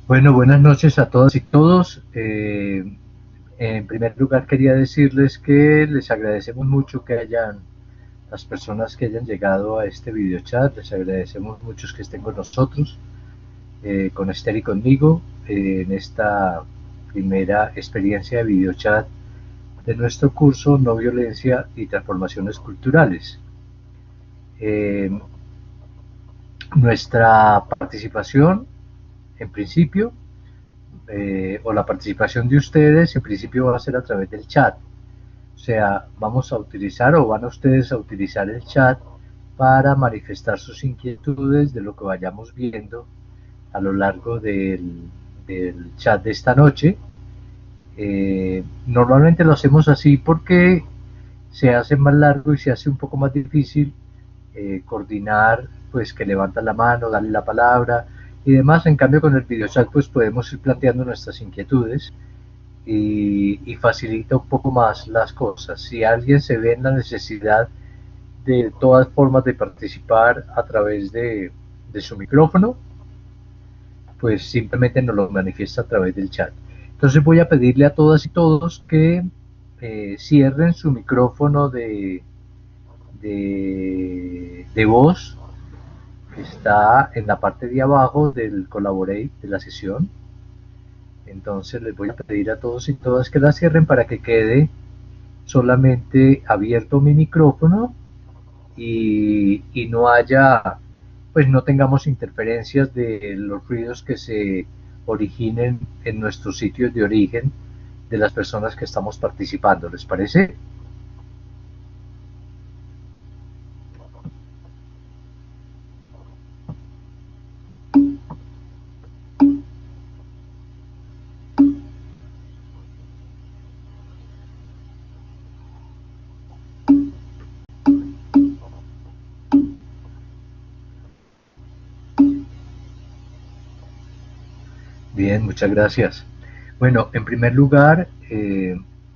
Bueno, buenas noches a todas y todos. En primer lugar, quería decirles que les agradecemos mucho que hayan las personas que hayan llegado a este video chat. Les agradecemos mucho que estén con nosotros, con Esther y conmigo, en esta primera experiencia de video chat de nuestro curso No Violencia y Transformaciones Culturales. Eh, Nuestra participación, en principio, o la participación de ustedes en principio va a ser a través del chat. O sea, vamos a utilizar o van a ustedes a utilizar el chat para manifestar sus inquietudes de lo que vayamos viendo a lo largo del chat de esta noche. Normalmente lo hacemos así porque se hace más largo y se hace un poco más difícil coordinar, pues que levanta la mano, darle la palabra y demás. En cambio, con el video chat pues podemos ir planteando nuestras inquietudes y facilita un poco más las cosas. Si alguien se ve en la necesidad de todas formas de participar a través de su micrófono, pues simplemente nos lo manifiesta a través del chat. Entonces voy a pedirle a todas y todos que cierren su micrófono de voz que está en la parte de abajo del Collaborate de la sesión. Entonces les voy a pedir a todos y todas que la cierren para que quede solamente abierto mi micrófono y no haya, pues no tengamos interferencias de los ruidos que se originen en nuestros sitios de origen de las personas que estamos participando. ¿Les parece? Bien, muchas gracias. Bueno, en primer lugar,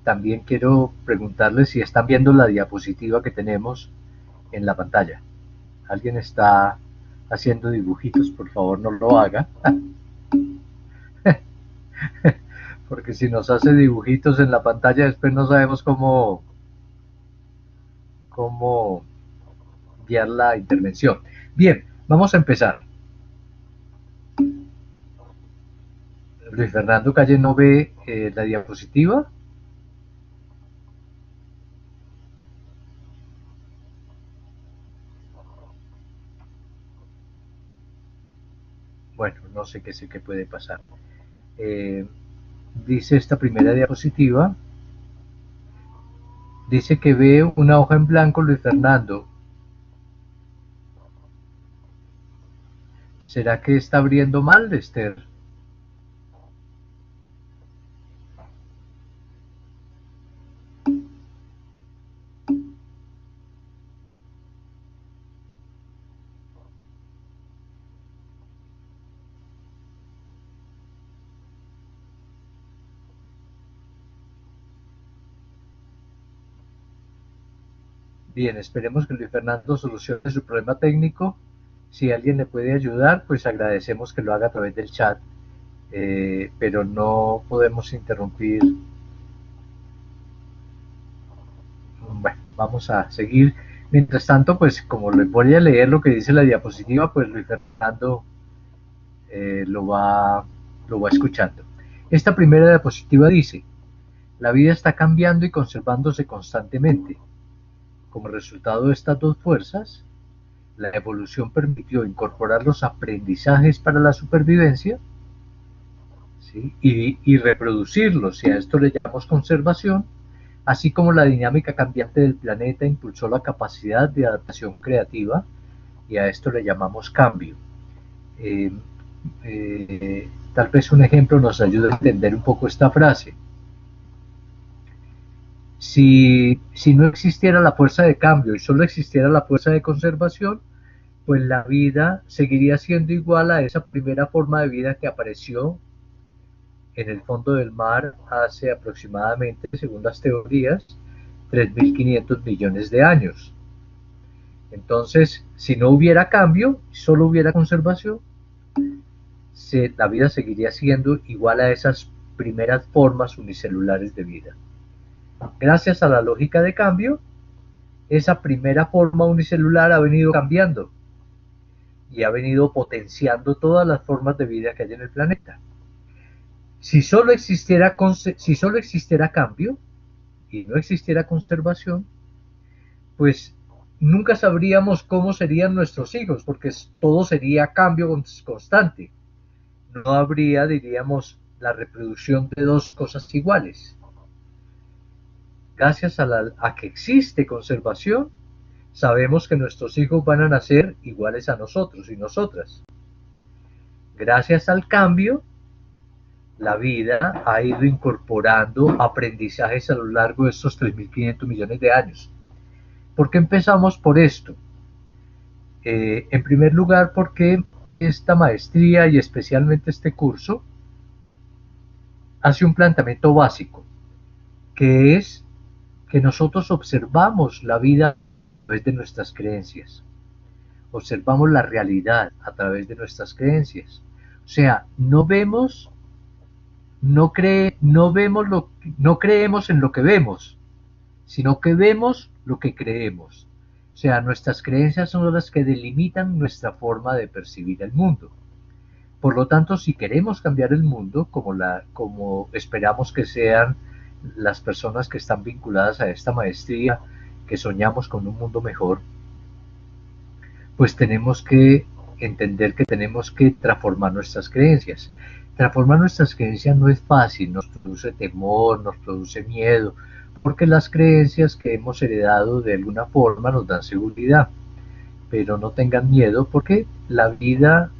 también quiero preguntarles si están viendo la diapositiva que tenemos en la pantalla. ¿Alguien está haciendo dibujitos? Por favor, no lo haga. Porque si nos hace dibujitos en la pantalla, después no sabemos cómo guiar la intervención. Bien, vamos a empezar. Luis Fernando Calle no ve la diapositiva. Bueno, no sé qué sé qué puede pasar. Eh, Dice esta primera diapositiva, dice que ve una hoja en blanco Luis Fernando. ¿Será que está abriendo mal, Esther? Bien, esperemos que Luis Fernando solucione su problema técnico. Si alguien le puede ayudar, pues agradecemos que lo haga a través del chat, pero no podemos interrumpir. Bueno, vamos a seguir. Mientras tanto, pues como le voy a leer lo que dice la diapositiva, pues Luis Fernando eh, lo, va, lo va escuchando. Esta primera diapositiva dice, la vida está cambiando y conservándose constantemente. Como resultado de estas dos fuerzas, la evolución permitió incorporar los aprendizajes para la supervivencia, ¿sí? y reproducirlos, y a esto le llamamos conservación, así como la dinámica cambiante del planeta impulsó la capacidad de adaptación creativa, y a esto le llamamos cambio. Eh, Tal vez un ejemplo nos ayude a entender un poco esta frase. Si no existiera la fuerza de cambio y solo existiera la fuerza de conservación, pues la vida seguiría siendo igual a esa primera forma de vida que apareció en el fondo del mar hace aproximadamente, según las teorías, 3.500 millones de años. Entonces, si no hubiera cambio, solo hubiera conservación, la vida seguiría siendo igual a esas primeras formas unicelulares de vida. Gracias a la lógica de cambio, esa primera forma unicelular ha venido cambiando y ha venido potenciando todas las formas de vida que hay en el planeta. Si solo existiera cambio y no existiera conservación, pues nunca sabríamos cómo serían nuestros hijos, porque todo sería cambio constante. No habría, diríamos, la reproducción de dos cosas iguales. Gracias a que existe conservación, sabemos que nuestros hijos van a nacer iguales a nosotros y nosotras. Gracias al cambio, la vida ha ido incorporando aprendizajes a lo largo de estos 3.500 millones de años. ¿Por qué empezamos por esto? En primer lugar, porque esta maestría y especialmente este curso hace un planteamiento básico, que es que nosotros observamos la vida a través de nuestras creencias, observamos la realidad a través de nuestras creencias. O sea, no vemos, no creemos en lo que vemos, sino que vemos lo que creemos. O sea, nuestras creencias son las que delimitan nuestra forma de percibir el mundo. Por lo tanto, si queremos cambiar el mundo, como esperamos que sean las personas que están vinculadas a esta maestría, que soñamos con un mundo mejor, pues tenemos que entender que tenemos que transformar nuestras creencias. Transformar nuestras creencias no es fácil, nos produce temor, nos produce miedo, porque las creencias que hemos heredado de alguna forma nos dan seguridad. Pero no tengan miedo, porque la vida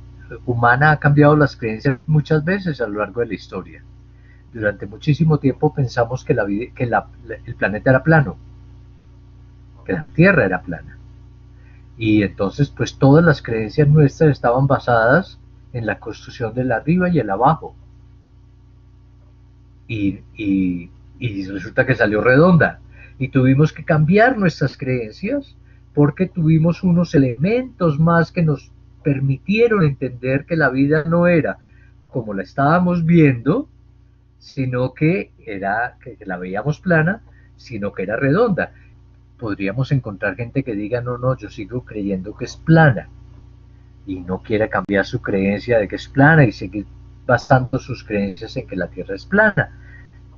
humana ha cambiado las creencias muchas veces a lo largo de la historia. Durante muchísimo tiempo pensamos que el planeta era plano, que la Tierra era plana. Y entonces pues todas las creencias nuestras estaban basadas en la construcción del arriba y el abajo. Y resulta que salió redonda. Y tuvimos que cambiar nuestras creencias porque tuvimos unos elementos más que nos permitieron entender que la vida no era como la estábamos viendo, sino que la veíamos plana, sino que era redonda. Podríamos encontrar gente que diga, no, yo sigo creyendo que es plana, y no quiere cambiar su creencia de que es plana y seguir basando sus creencias en que la Tierra es plana.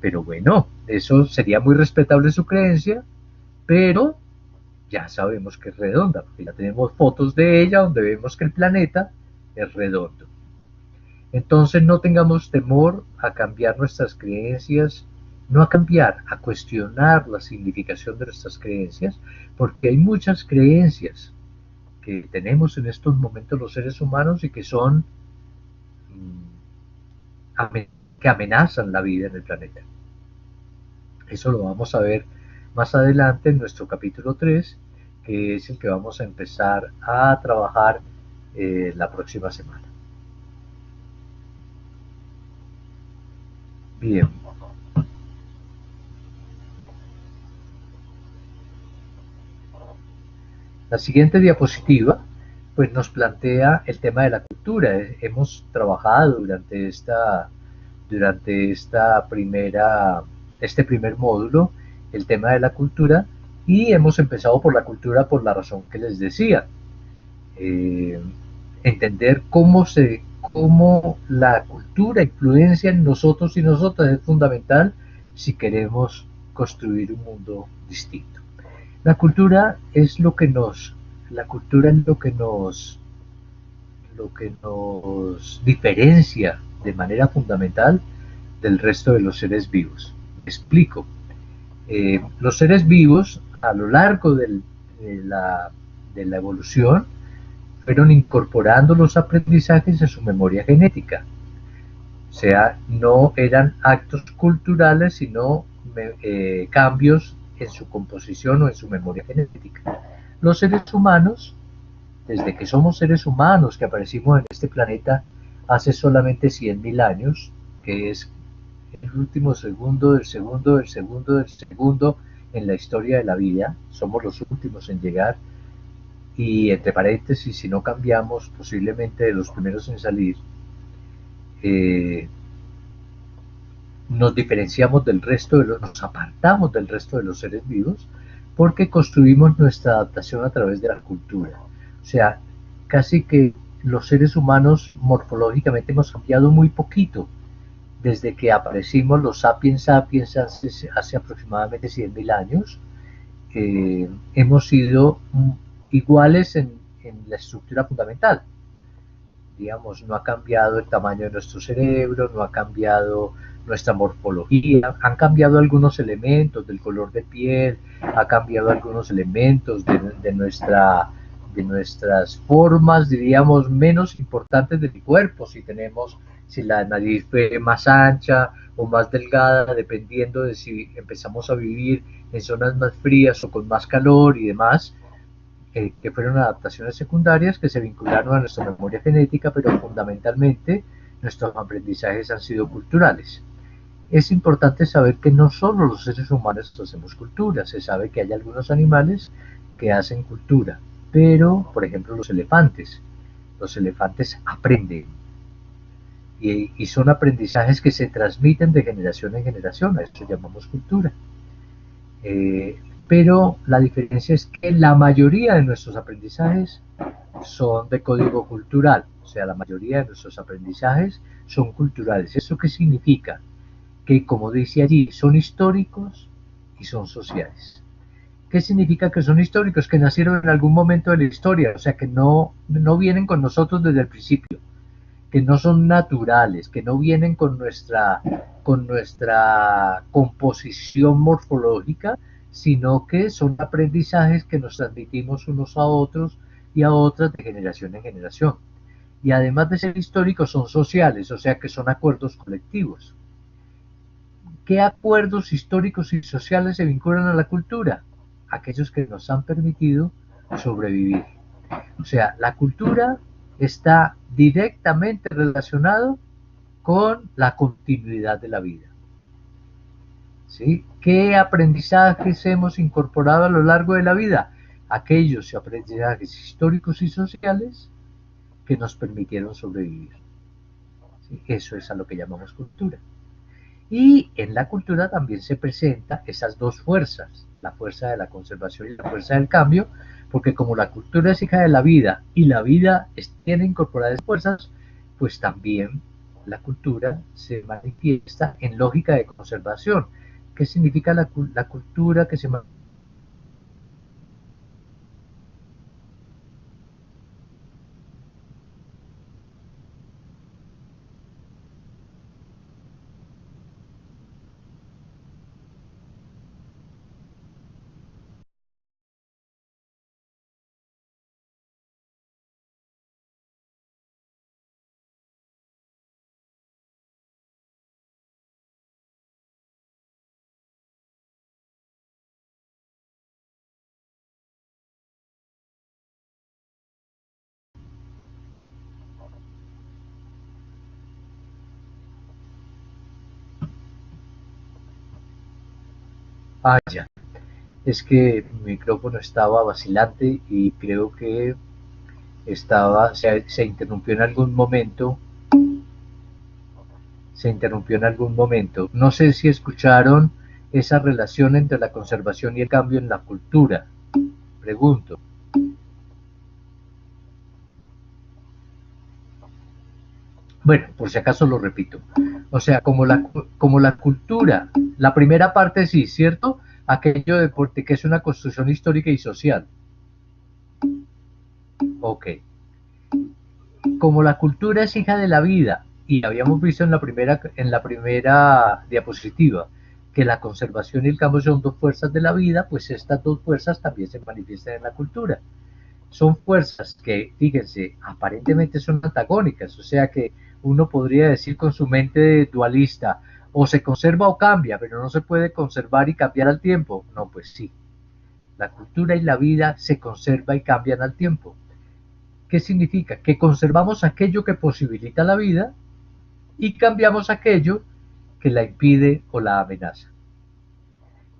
Pero bueno, eso sería muy respetable su creencia, pero ya sabemos que es redonda, porque ya tenemos fotos de ella donde vemos que el planeta es redondo. Entonces no tengamos temor a cambiar nuestras creencias, no a cambiar, a cuestionar la significación de nuestras creencias, porque hay muchas creencias que tenemos en estos momentos los seres humanos y que son que amenazan la vida en el planeta. Eso lo vamos a ver más adelante en nuestro capítulo 3, que es el que vamos a empezar a trabajar la próxima semana. Bien. La siguiente diapositiva pues nos plantea el tema de la cultura. Hemos trabajado durante este primer módulo el tema de la cultura, y hemos empezado por la cultura por la razón que les decía. Entender cómo la cultura influencia en nosotros y nosotras es fundamental si queremos construir un mundo distinto. La cultura es lo que nos diferencia de manera fundamental del resto de los seres vivos. Explico. Los seres vivos a lo largo de la evolución fueron incorporando los aprendizajes en su memoria genética. O sea, no eran actos culturales, sino cambios en su composición o en su memoria genética. Los seres humanos, desde que somos seres humanos, que aparecimos en este planeta hace solamente 100.000 años, que es el último segundo del segundo del segundo del segundo en la historia de la vida, somos los últimos en llegar, y entre paréntesis, si no cambiamos, posiblemente de los primeros en salir. eh, nos diferenciamos del resto nos apartamos del resto de los seres vivos porque construimos nuestra adaptación a través de la cultura. O sea, casi que los seres humanos morfológicamente hemos cambiado muy poquito desde que aparecimos los sapiens sapiens hace aproximadamente 100.000 años. Hemos sido iguales en la estructura fundamental. Digamos, no ha cambiado el tamaño de nuestro cerebro, no ha cambiado nuestra morfología, han cambiado algunos elementos del color de piel, ha cambiado algunos elementos de nuestras formas, diríamos, menos importantes del cuerpo, si la nariz fue más ancha o más delgada, dependiendo de si empezamos a vivir en zonas más frías o con más calor y demás, que fueron adaptaciones secundarias que se vincularon a nuestra memoria genética, pero fundamentalmente nuestros aprendizajes han sido culturales. Es importante saber que no solo los seres humanos hacemos cultura, se sabe que hay algunos animales que hacen cultura, pero por ejemplo los elefantes aprenden y son aprendizajes que se transmiten de generación en generación, a eso llamamos cultura. Pero la diferencia es que la mayoría de nuestros aprendizajes son de código cultural, o sea, la mayoría de nuestros aprendizajes son culturales. ¿Eso qué significa? Que, como dice allí, son históricos y son sociales. ¿Qué significa que son históricos? Que nacieron en algún momento de la historia, o sea, que no vienen con nosotros desde el principio, que no son naturales, que no vienen con nuestra composición morfológica, sino que son aprendizajes que nos transmitimos unos a otros y a otras de generación en generación. Y además de ser históricos, son sociales, o sea que son acuerdos colectivos. ¿Qué acuerdos históricos y sociales se vinculan a la cultura? Aquellos que nos han permitido sobrevivir. O sea, la cultura está directamente relacionado con la continuidad de la vida. ¿Sí? ¿Qué aprendizajes hemos incorporado a lo largo de la vida? Aquellos aprendizajes históricos y sociales que nos permitieron sobrevivir. ¿Sí? Eso es a lo que llamamos cultura. Y en la cultura también se presentan esas dos fuerzas, la fuerza de la conservación y la fuerza del cambio, porque como la cultura es hija de la vida y la vida tiene incorporadas fuerzas, pues también la cultura se manifiesta en lógica de conservación. ¿Qué significa la cultura que se manifiesta? Ah, ya. Es que mi micrófono estaba vacilante y creo que se interrumpió en algún momento. Se interrumpió en algún momento. No sé si escucharon esa relación entre la conservación y el cambio en la cultura. Pregunto. Bueno, por si acaso lo repito. O sea, como la cultura, la primera parte sí, ¿cierto? Aquello de que es una construcción histórica y social. Ok. Como la cultura es hija de la vida, y habíamos visto en la primera diapositiva que la conservación y el cambio son dos fuerzas de la vida, pues estas dos fuerzas también se manifiestan en la cultura. Son fuerzas que, fíjense, aparentemente son antagónicas, o sea que uno podría decir con su mente dualista, o se conserva o cambia, pero no se puede conservar y cambiar al tiempo. No, pues sí, la cultura y la vida se conserva y cambian al tiempo. ¿Qué significa? Que conservamos aquello que posibilita la vida y cambiamos aquello que la impide o la amenaza.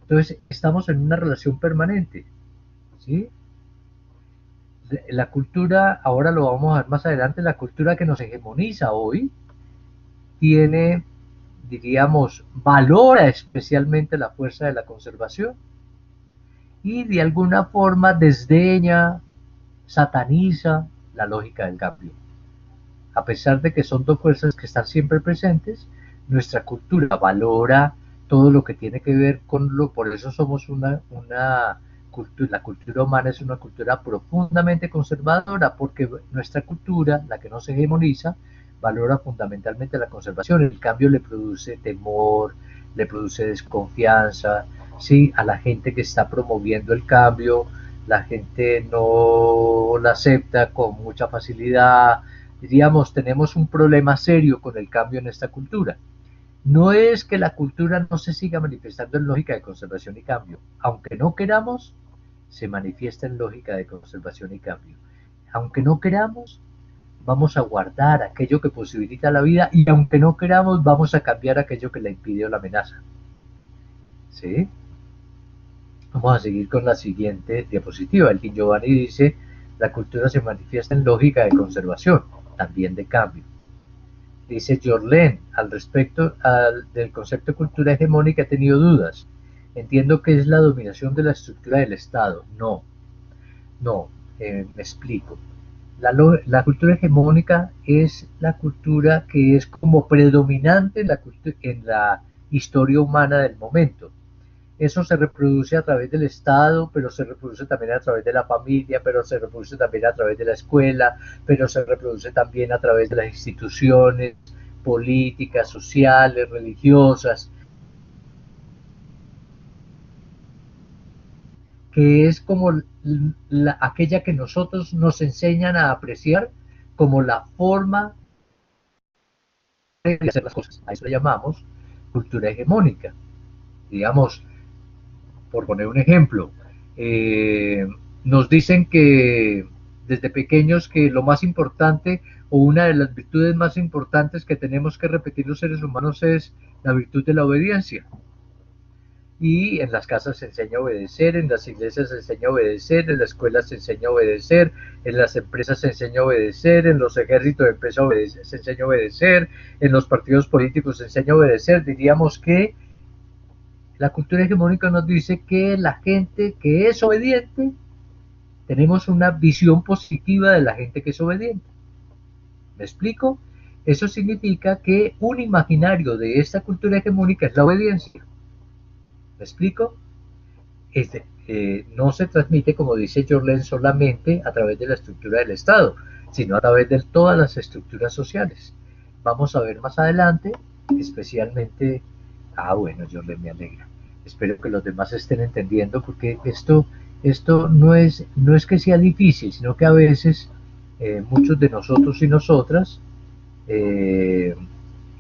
Entonces, estamos en una relación permanente, ¿sí? La cultura, ahora lo vamos a ver más adelante, la cultura que nos hegemoniza hoy tiene, diríamos, valora especialmente la fuerza de la conservación y de alguna forma desdeña, sataniza la lógica del cambio. A pesar de que son dos fuerzas que están siempre presentes, nuestra cultura valora todo lo que tiene que ver con por eso somos una cultura, la cultura humana es una cultura profundamente conservadora, porque nuestra cultura, la que no se hegemoniza, valora fundamentalmente la conservación. El cambio le produce temor, le produce desconfianza, ¿sí? A la gente que está promoviendo el cambio, la gente no la acepta con mucha facilidad. Diríamos, tenemos un problema serio con el cambio en esta cultura. No es que la cultura no se siga manifestando en lógica de conservación y cambio. Aunque no queramos, se manifiesta en lógica de conservación y cambio. Aunque no queramos, vamos a guardar aquello que posibilita la vida y aunque no queramos, vamos a cambiar aquello que la impide o la amenaza. ¿Sí? Vamos a seguir con la siguiente diapositiva. El Giovanni dice, la cultura se manifiesta en lógica de conservación, también de cambio. Dice Jorlen, al respecto del concepto de cultura hegemónica he tenido dudas. Entiendo que es la dominación de la estructura del Estado. No, me explico. La cultura hegemónica es la cultura que es como predominante en la historia humana del momento. Eso se reproduce a través del Estado, pero se reproduce también a través de la familia, pero se reproduce también a través de la escuela, pero se reproduce también a través de las instituciones políticas, sociales, religiosas, que es como aquella que nosotros nos enseñan a apreciar como la forma de hacer las cosas. A eso le llamamos cultura hegemónica. Digamos, por poner un ejemplo, nos dicen que desde pequeños que lo más importante o una de las virtudes más importantes que tenemos que repetir los seres humanos es la virtud de la obediencia. Y en las casas se enseña a obedecer, en las iglesias se enseña a obedecer, en la escuela se enseña a obedecer, en las empresas se enseña a obedecer, en los ejércitos se enseña a obedecer, en los partidos políticos se enseña a obedecer. Diríamos que la cultura hegemónica nos dice que la gente que es obediente, tenemos una visión positiva de la gente que es obediente. ¿Me explico? Eso significa que un imaginario de esta cultura hegemónica es la obediencia. ¿Me explico? No se transmite, como dice Jorlen, solamente a través de la estructura del Estado, sino a través de todas las estructuras sociales. Vamos a ver más adelante, especialmente, bueno, Jorlen, me alegra. Espero que los demás estén entendiendo, porque esto no es que sea difícil, sino que a veces muchos de nosotros y nosotras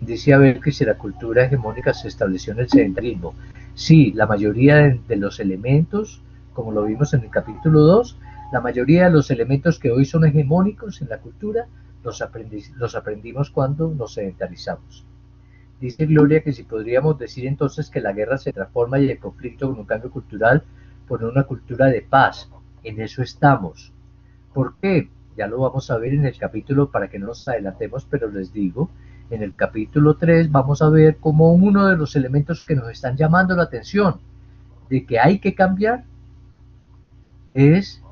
dice a ver que si la cultura hegemónica se estableció en el sedentarismo. Sí, la mayoría de los elementos, como lo vimos en el capítulo 2, la mayoría de los elementos que hoy son hegemónicos en la cultura los aprendimos cuando nos sedentarizamos. Dice Gloria que si podríamos decir entonces que la guerra se transforma y el conflicto con un cambio cultural por una cultura de paz. En eso estamos. ¿Por qué? Ya lo vamos a ver en el capítulo, para que no nos adelantemos, pero les digo, en el capítulo 3 vamos a ver como uno de los elementos que nos están llamando la atención de que hay que cambiar es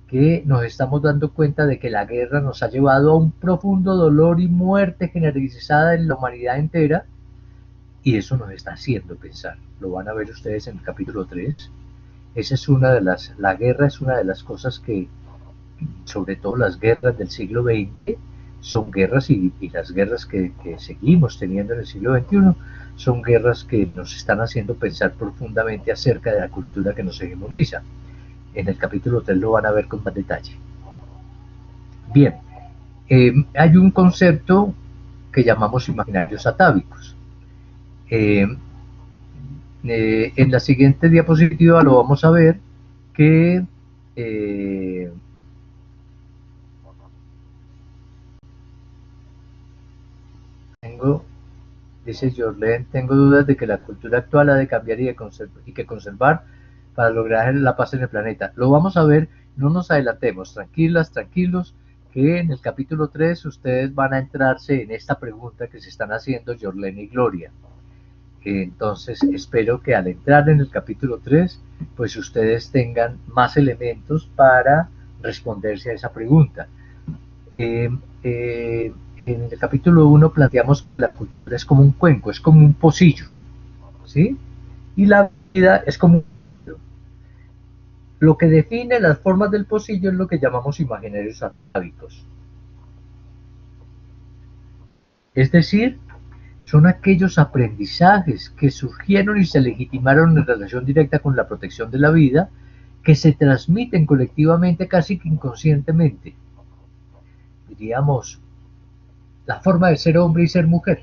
que nos estamos dando cuenta de que la guerra nos ha llevado a un profundo dolor y muerte generalizada en la humanidad entera, y eso nos está haciendo pensar. Lo van a ver ustedes en el capítulo 3. Esa es la guerra es una de las cosas que, sobre todo las guerras del siglo XX, son guerras y las guerras que seguimos teniendo en el siglo XXI, son guerras que nos están haciendo pensar profundamente acerca de la cultura que nos hegemoniza. En el capítulo 3 lo van a ver con más detalle. Bien, hay un concepto que llamamos imaginarios atávicos. En la siguiente diapositiva lo vamos a ver que dice Jorlen, tengo dudas de que la cultura actual ha de cambiar y que conservar para lograr la paz en el planeta. Lo vamos a ver, no nos adelantemos, tranquilas, tranquilos, que en el capítulo 3 ustedes van a entrarse en esta pregunta que se están haciendo Jorlene y Gloria. Entonces espero que al entrar en el capítulo 3, pues ustedes tengan más elementos para responderse a esa pregunta. Eh, eh, en el capítulo 1 planteamos que la cultura es como un cuenco, es como un pocillo, ¿sí? Y la vida es como un pocillo. Lo que define las formas del pocillo es lo que llamamos imaginarios atávicos. Es decir, son aquellos aprendizajes que surgieron y se legitimaron en relación directa con la protección de la vida, que se transmiten colectivamente casi que inconscientemente. Diríamos, la forma de ser hombre y ser mujer.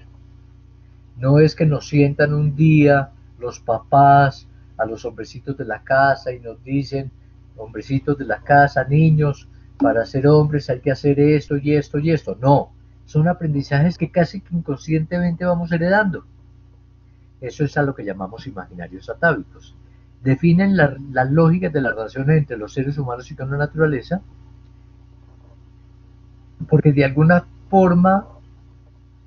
No es que nos sientan un día los papás a los hombrecitos de la casa y nos dicen, hombrecitos de la casa, niños, para ser hombres hay que hacer esto y esto y esto. No, son aprendizajes que casi que inconscientemente vamos heredando. Eso es a lo que llamamos imaginarios atávicos. Definen las lógicas de las relaciones entre los seres humanos y con la naturaleza, porque de alguna forma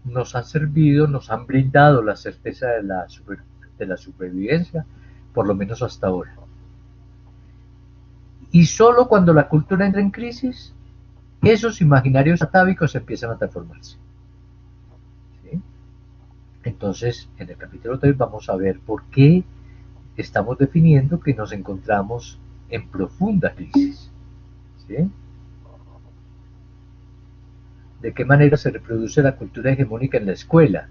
nos han servido, nos han brindado la certeza de la supervivencia, por lo menos hasta ahora. Y solo cuando la cultura entra en crisis, esos imaginarios atávicos empiezan a transformarse. ¿Sí? Entonces, en el capítulo 3 vamos a ver por qué estamos definiendo que nos encontramos en profunda crisis. ¿Sí? ¿De qué manera se reproduce la cultura hegemónica en la escuela?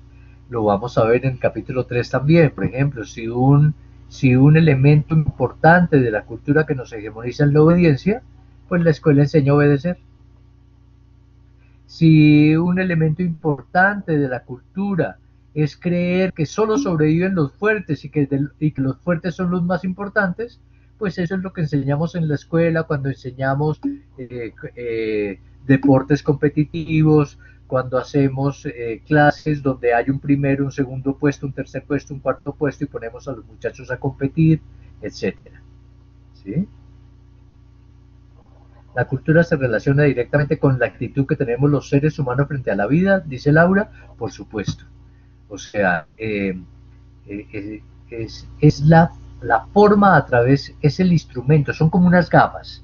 Lo vamos a ver en el capítulo 3 también. Por ejemplo, si un elemento importante de la cultura que nos hegemoniza es la obediencia, pues la escuela enseña a obedecer. Si un elemento importante de la cultura es creer que solo sobreviven los fuertes y que los fuertes son los más importantes, pues eso es lo que enseñamos en la escuela cuando enseñamos deportes competitivos, cuando hacemos clases donde hay un primero, un segundo puesto, un tercer puesto, un cuarto puesto y ponemos a los muchachos a competir, etcétera. ¿Sí? La cultura se relaciona directamente con la actitud que tenemos los seres humanos frente a la vida, dice Laura, por supuesto. O sea, es la forma a través, es el instrumento, son como unas gafas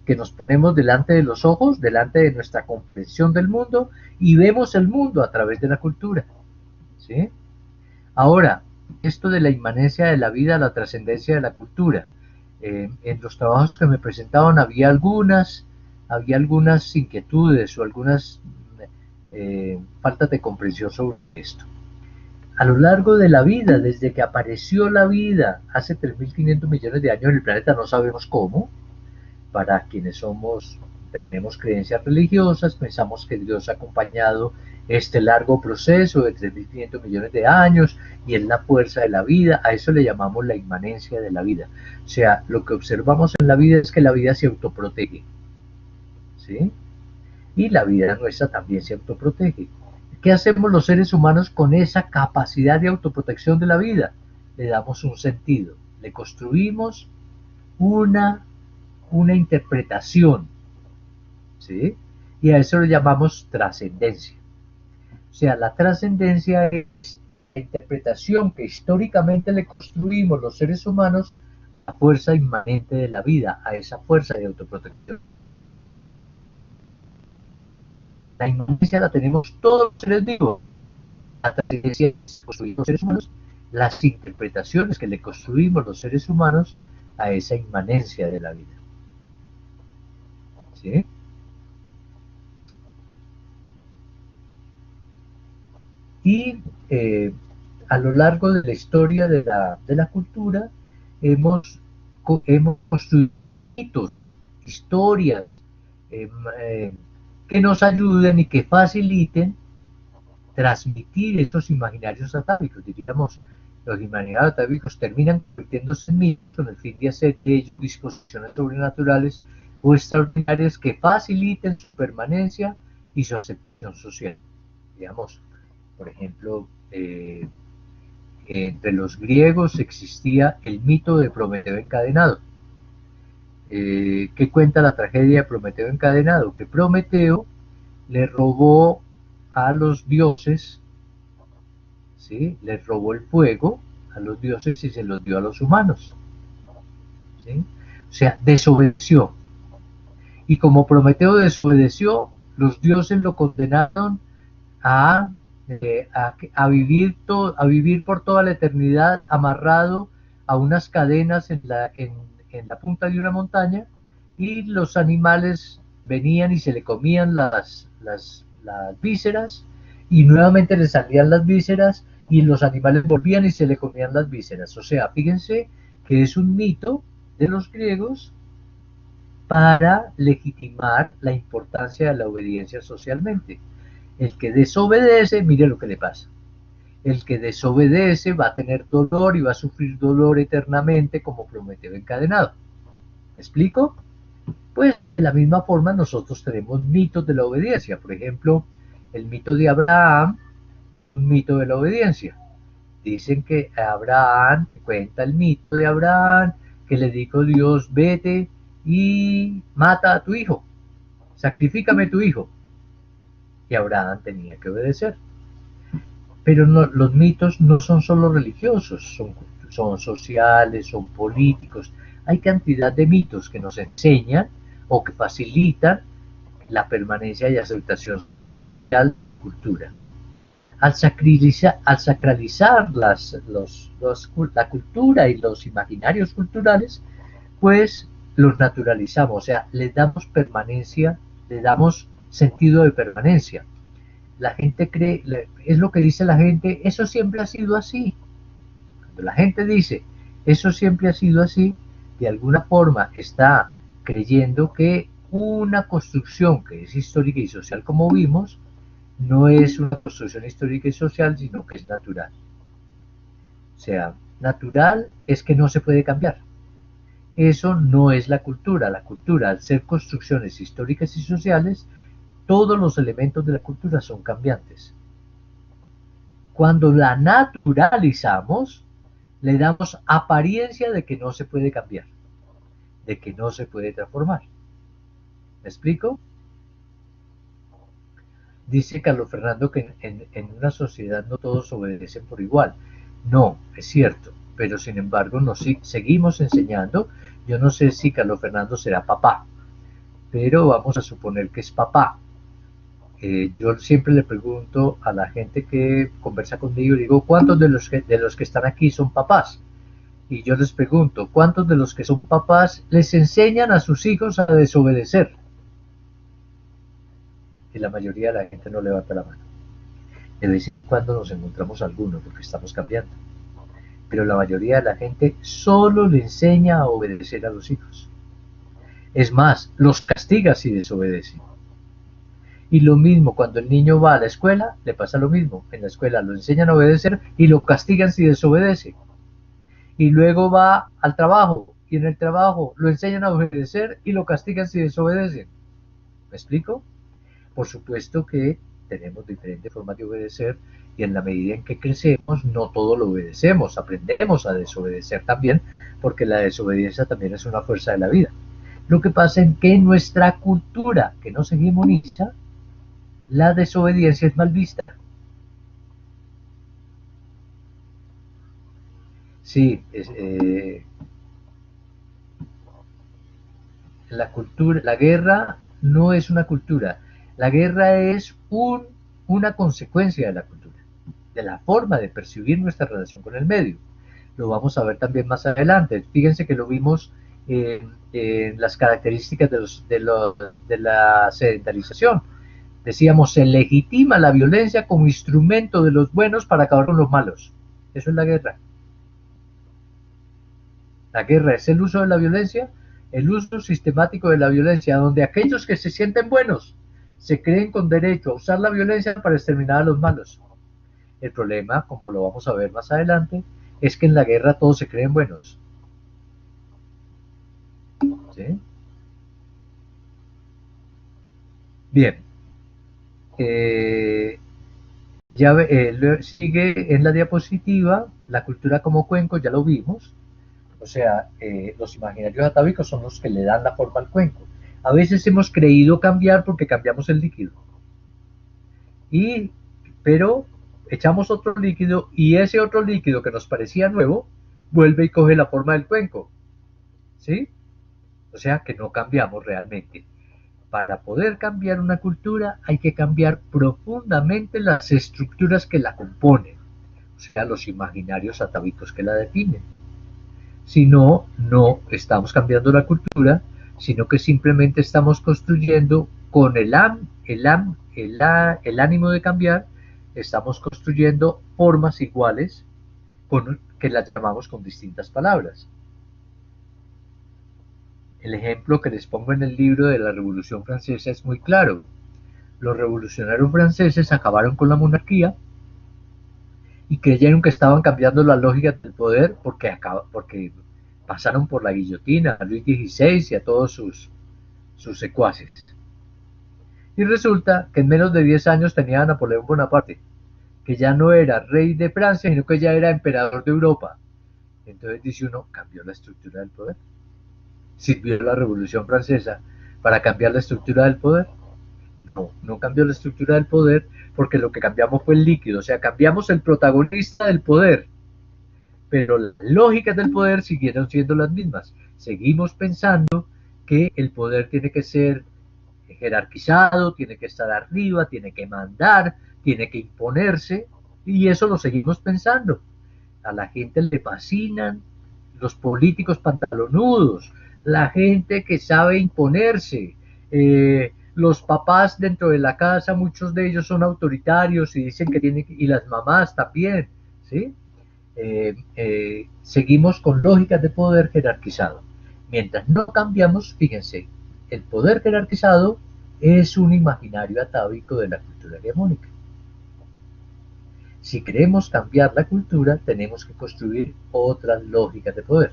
que nos ponemos delante de los ojos, delante de nuestra comprensión del mundo y vemos el mundo a través de la cultura. ¿Sí? Ahora, esto de la inmanencia de la vida, la trascendencia de la cultura. En los trabajos que me presentaban había algunas inquietudes o algunas faltas de comprensión sobre esto. A lo largo de la vida, desde que apareció la vida hace 3.500 millones de años en el planeta, no sabemos cómo, para quienes tenemos creencias religiosas, pensamos que Dios ha acompañado este largo proceso de 3.500 millones de años y es la fuerza de la vida, a eso le llamamos la inmanencia de la vida. O sea, lo que observamos en la vida es que la vida se autoprotege, ¿sí? Y la vida nuestra también se autoprotege. ¿Qué hacemos los seres humanos con esa capacidad de autoprotección de la vida? Le damos un sentido, le construimos una, una interpretación, ¿sí? Y a eso lo llamamos trascendencia. O sea, la trascendencia es la interpretación que históricamente le construimos los seres humanos a la fuerza inmanente de la vida, a esa fuerza de autoprotección. La inmanencia la tenemos todos los seres vivos. La trascendencia que construimos los seres humanos, las interpretaciones que le construimos los seres humanos a esa inmanencia de la vida. ¿Sí? Y a lo largo de la historia de la cultura hemos construido mitos, historias eh, que nos ayuden y que faciliten transmitir estos imaginarios atávicos. Diríamos, los imaginarios atávicos terminan convirtiéndose en mitos con el fin de hacer de ellos disposiciones sobrenaturales o extraordinarias que faciliten su permanencia y su aceptación social. Digamos, por ejemplo, entre los griegos existía el mito de Prometeo encadenado. ¿qué cuenta la tragedia de Prometeo encadenado? Que Prometeo le robó a los dioses, ¿sí? Les robó el fuego a los dioses y se los dio a los humanos, ¿sí? O sea, desobedeció. Y como Prometeo desobedeció, los dioses lo condenaron a vivir por toda la eternidad amarrado a unas cadenas en la punta de una montaña, y los animales venían y se le comían las vísceras, y nuevamente le salían las vísceras y los animales volvían y se le comían las vísceras. O sea, fíjense que es un mito de los griegos para legitimar la importancia de la obediencia socialmente. El que desobedece, mire lo que le pasa. El que desobedece va a tener dolor y va a sufrir dolor eternamente, como Prometeo encadenado. ¿Me explico? Pues de la misma forma nosotros tenemos mitos de la obediencia. Por ejemplo, el mito de Abraham, un mito de la obediencia. Dicen que Abraham, cuenta el mito de Abraham, que le dijo Dios, vete y mata a tu hijo, sacrifícame tu hijo. Y Abraham tenía que obedecer. Pero no, los mitos no son solo religiosos, son sociales, son políticos. Hay cantidad de mitos que nos enseñan o que facilitan la permanencia y aceptación de la cultura. Al sacralizar la cultura y los imaginarios culturales, pues los naturalizamos, o sea, les damos permanencia, le damos sentido de permanencia. La gente cree, es lo que dice la gente, eso siempre ha sido así. Cuando la gente dice, eso siempre ha sido así, de alguna forma está creyendo que una construcción que es histórica y social, como vimos, no es una construcción histórica y social, sino que es natural. O sea, natural es que no se puede cambiar. Eso no es la cultura. La cultura, al ser construcciones históricas y sociales, todos los elementos de la cultura son cambiantes. Cuando la naturalizamos, le damos apariencia de que no se puede cambiar, de que no se puede transformar. ¿Me explico? Dice Carlos Fernando que en una sociedad no todos obedecen por igual. No, es cierto, pero sin embargo nos seguimos enseñando. Yo no sé si Carlos Fernando será papá, pero vamos a suponer que es papá. Yo siempre le pregunto a la gente que conversa conmigo, digo, ¿cuántos de los que están aquí son papás? Y yo les pregunto, ¿cuántos de los que son papás les enseñan a sus hijos a desobedecer? Y la mayoría de la gente no levanta la mano. De vez en cuando nos encontramos algunos porque estamos cambiando. Pero la mayoría de la gente solo le enseña a obedecer a los hijos. Es más, los castiga si desobedecen. Y lo mismo, cuando el niño va a la escuela, le pasa lo mismo. En la escuela lo enseñan a obedecer y lo castigan si desobedece. Y luego va al trabajo y en el trabajo lo enseñan a obedecer y lo castigan si desobedecen. ¿Me explico? Por supuesto que tenemos diferentes formas de obedecer y en la medida en que crecemos no todo lo obedecemos, aprendemos a desobedecer también, porque la desobediencia también es una fuerza de la vida. Lo que pasa es que en nuestra cultura, que no se hegemoniza, la desobediencia es mal vista. Sí, la cultura, la guerra no es una cultura, la guerra es una consecuencia de la cultura, de la forma de percibir nuestra relación con el medio. Lo vamos a ver también más adelante. Fíjense que lo vimos en las características de la sedentarización. Decíamos, se legitima la violencia como instrumento de los buenos para acabar con los malos. Eso es la guerra. La guerra es el uso de la violencia, el uso sistemático de la violencia, donde aquellos que se sienten buenos se creen con derecho a usar la violencia para exterminar a los malos. El problema, como lo vamos a ver más adelante, es que en la guerra todos se creen buenos. ¿Sí? Bien. Eh, sigue en la diapositiva la cultura como cuenco, ya lo vimos. O sea, los imaginarios atávicos son los que le dan la forma al cuenco. A veces hemos creído cambiar porque cambiamos el líquido. Pero echamos otro líquido y ese otro líquido que nos parecía nuevo vuelve y coge la forma del cuenco. ¿Sí? O sea que no cambiamos realmente. Para poder cambiar una cultura hay que cambiar profundamente las estructuras que la componen, o sea, los imaginarios atávicos que la definen. Si no, no estamos cambiando la cultura, sino que simplemente estamos construyendo con el ánimo de cambiar, estamos construyendo formas iguales que las llamamos con distintas palabras. El ejemplo que les pongo en el libro de la Revolución Francesa es muy claro. Los revolucionarios franceses acabaron con la monarquía y creyeron que estaban cambiando la lógica del poder porque pasaron por la guillotina a Luis XVI y a todos sus secuaces. Y resulta que en menos de 10 años tenía a Napoleón Bonaparte, que ya no era rey de Francia, sino que ya era emperador de Europa. Entonces dice uno, cambió la estructura del poder. ¿Sirvió la Revolución Francesa para cambiar la estructura del poder? No, no cambió la estructura del poder porque lo que cambiamos fue el líquido, o sea, cambiamos el protagonista del poder, pero las lógicas del poder siguieron siendo las mismas. Seguimos pensando que el poder tiene que ser jerarquizado, tiene que estar arriba, tiene que mandar, tiene que imponerse, y eso lo seguimos pensando. A la gente le fascinan los políticos pantalonudos, la gente que sabe imponerse, los papás dentro de la casa, muchos de ellos son autoritarios y dicen que tienen, y las mamás también, ¿sí? Seguimos con lógicas de poder jerarquizado. Mientras no cambiamos, fíjense, el poder jerarquizado es un imaginario atávico de la cultura hegemónica. Si queremos cambiar la cultura, tenemos que construir otras lógicas de poder.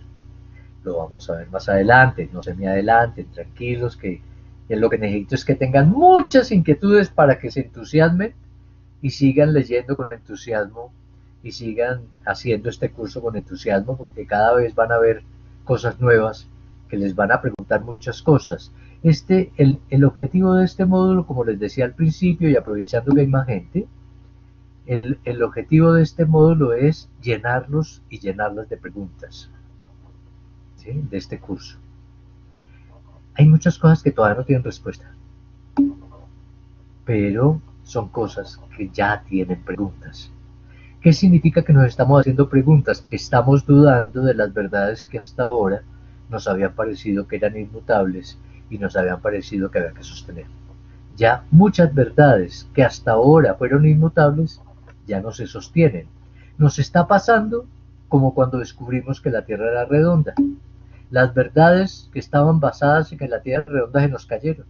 Lo vamos a ver más adelante, no se me adelanten, tranquilos, que lo que necesito es que tengan muchas inquietudes para que se entusiasmen y sigan leyendo con entusiasmo y sigan haciendo este curso con entusiasmo, porque cada vez van a ver cosas nuevas que les van a preguntar muchas cosas. El objetivo de este módulo, como les decía al principio y aprovechando que hay más gente, el objetivo de este módulo es llenarlos y llenarlas de preguntas, ¿sí? De este curso. Hay muchas cosas que todavía no tienen respuesta, pero son cosas que ya tienen preguntas. ¿Qué significa que nos estamos haciendo preguntas? Que estamos dudando de las verdades que hasta ahora nos habían parecido que eran inmutables y nos habían parecido que había que sostener. Ya muchas verdades que hasta ahora fueron inmutables ya no se sostienen. Nos está pasando como cuando descubrimos que la Tierra era redonda. Las verdades que estaban basadas en que la Tierra era redonda se nos cayeron.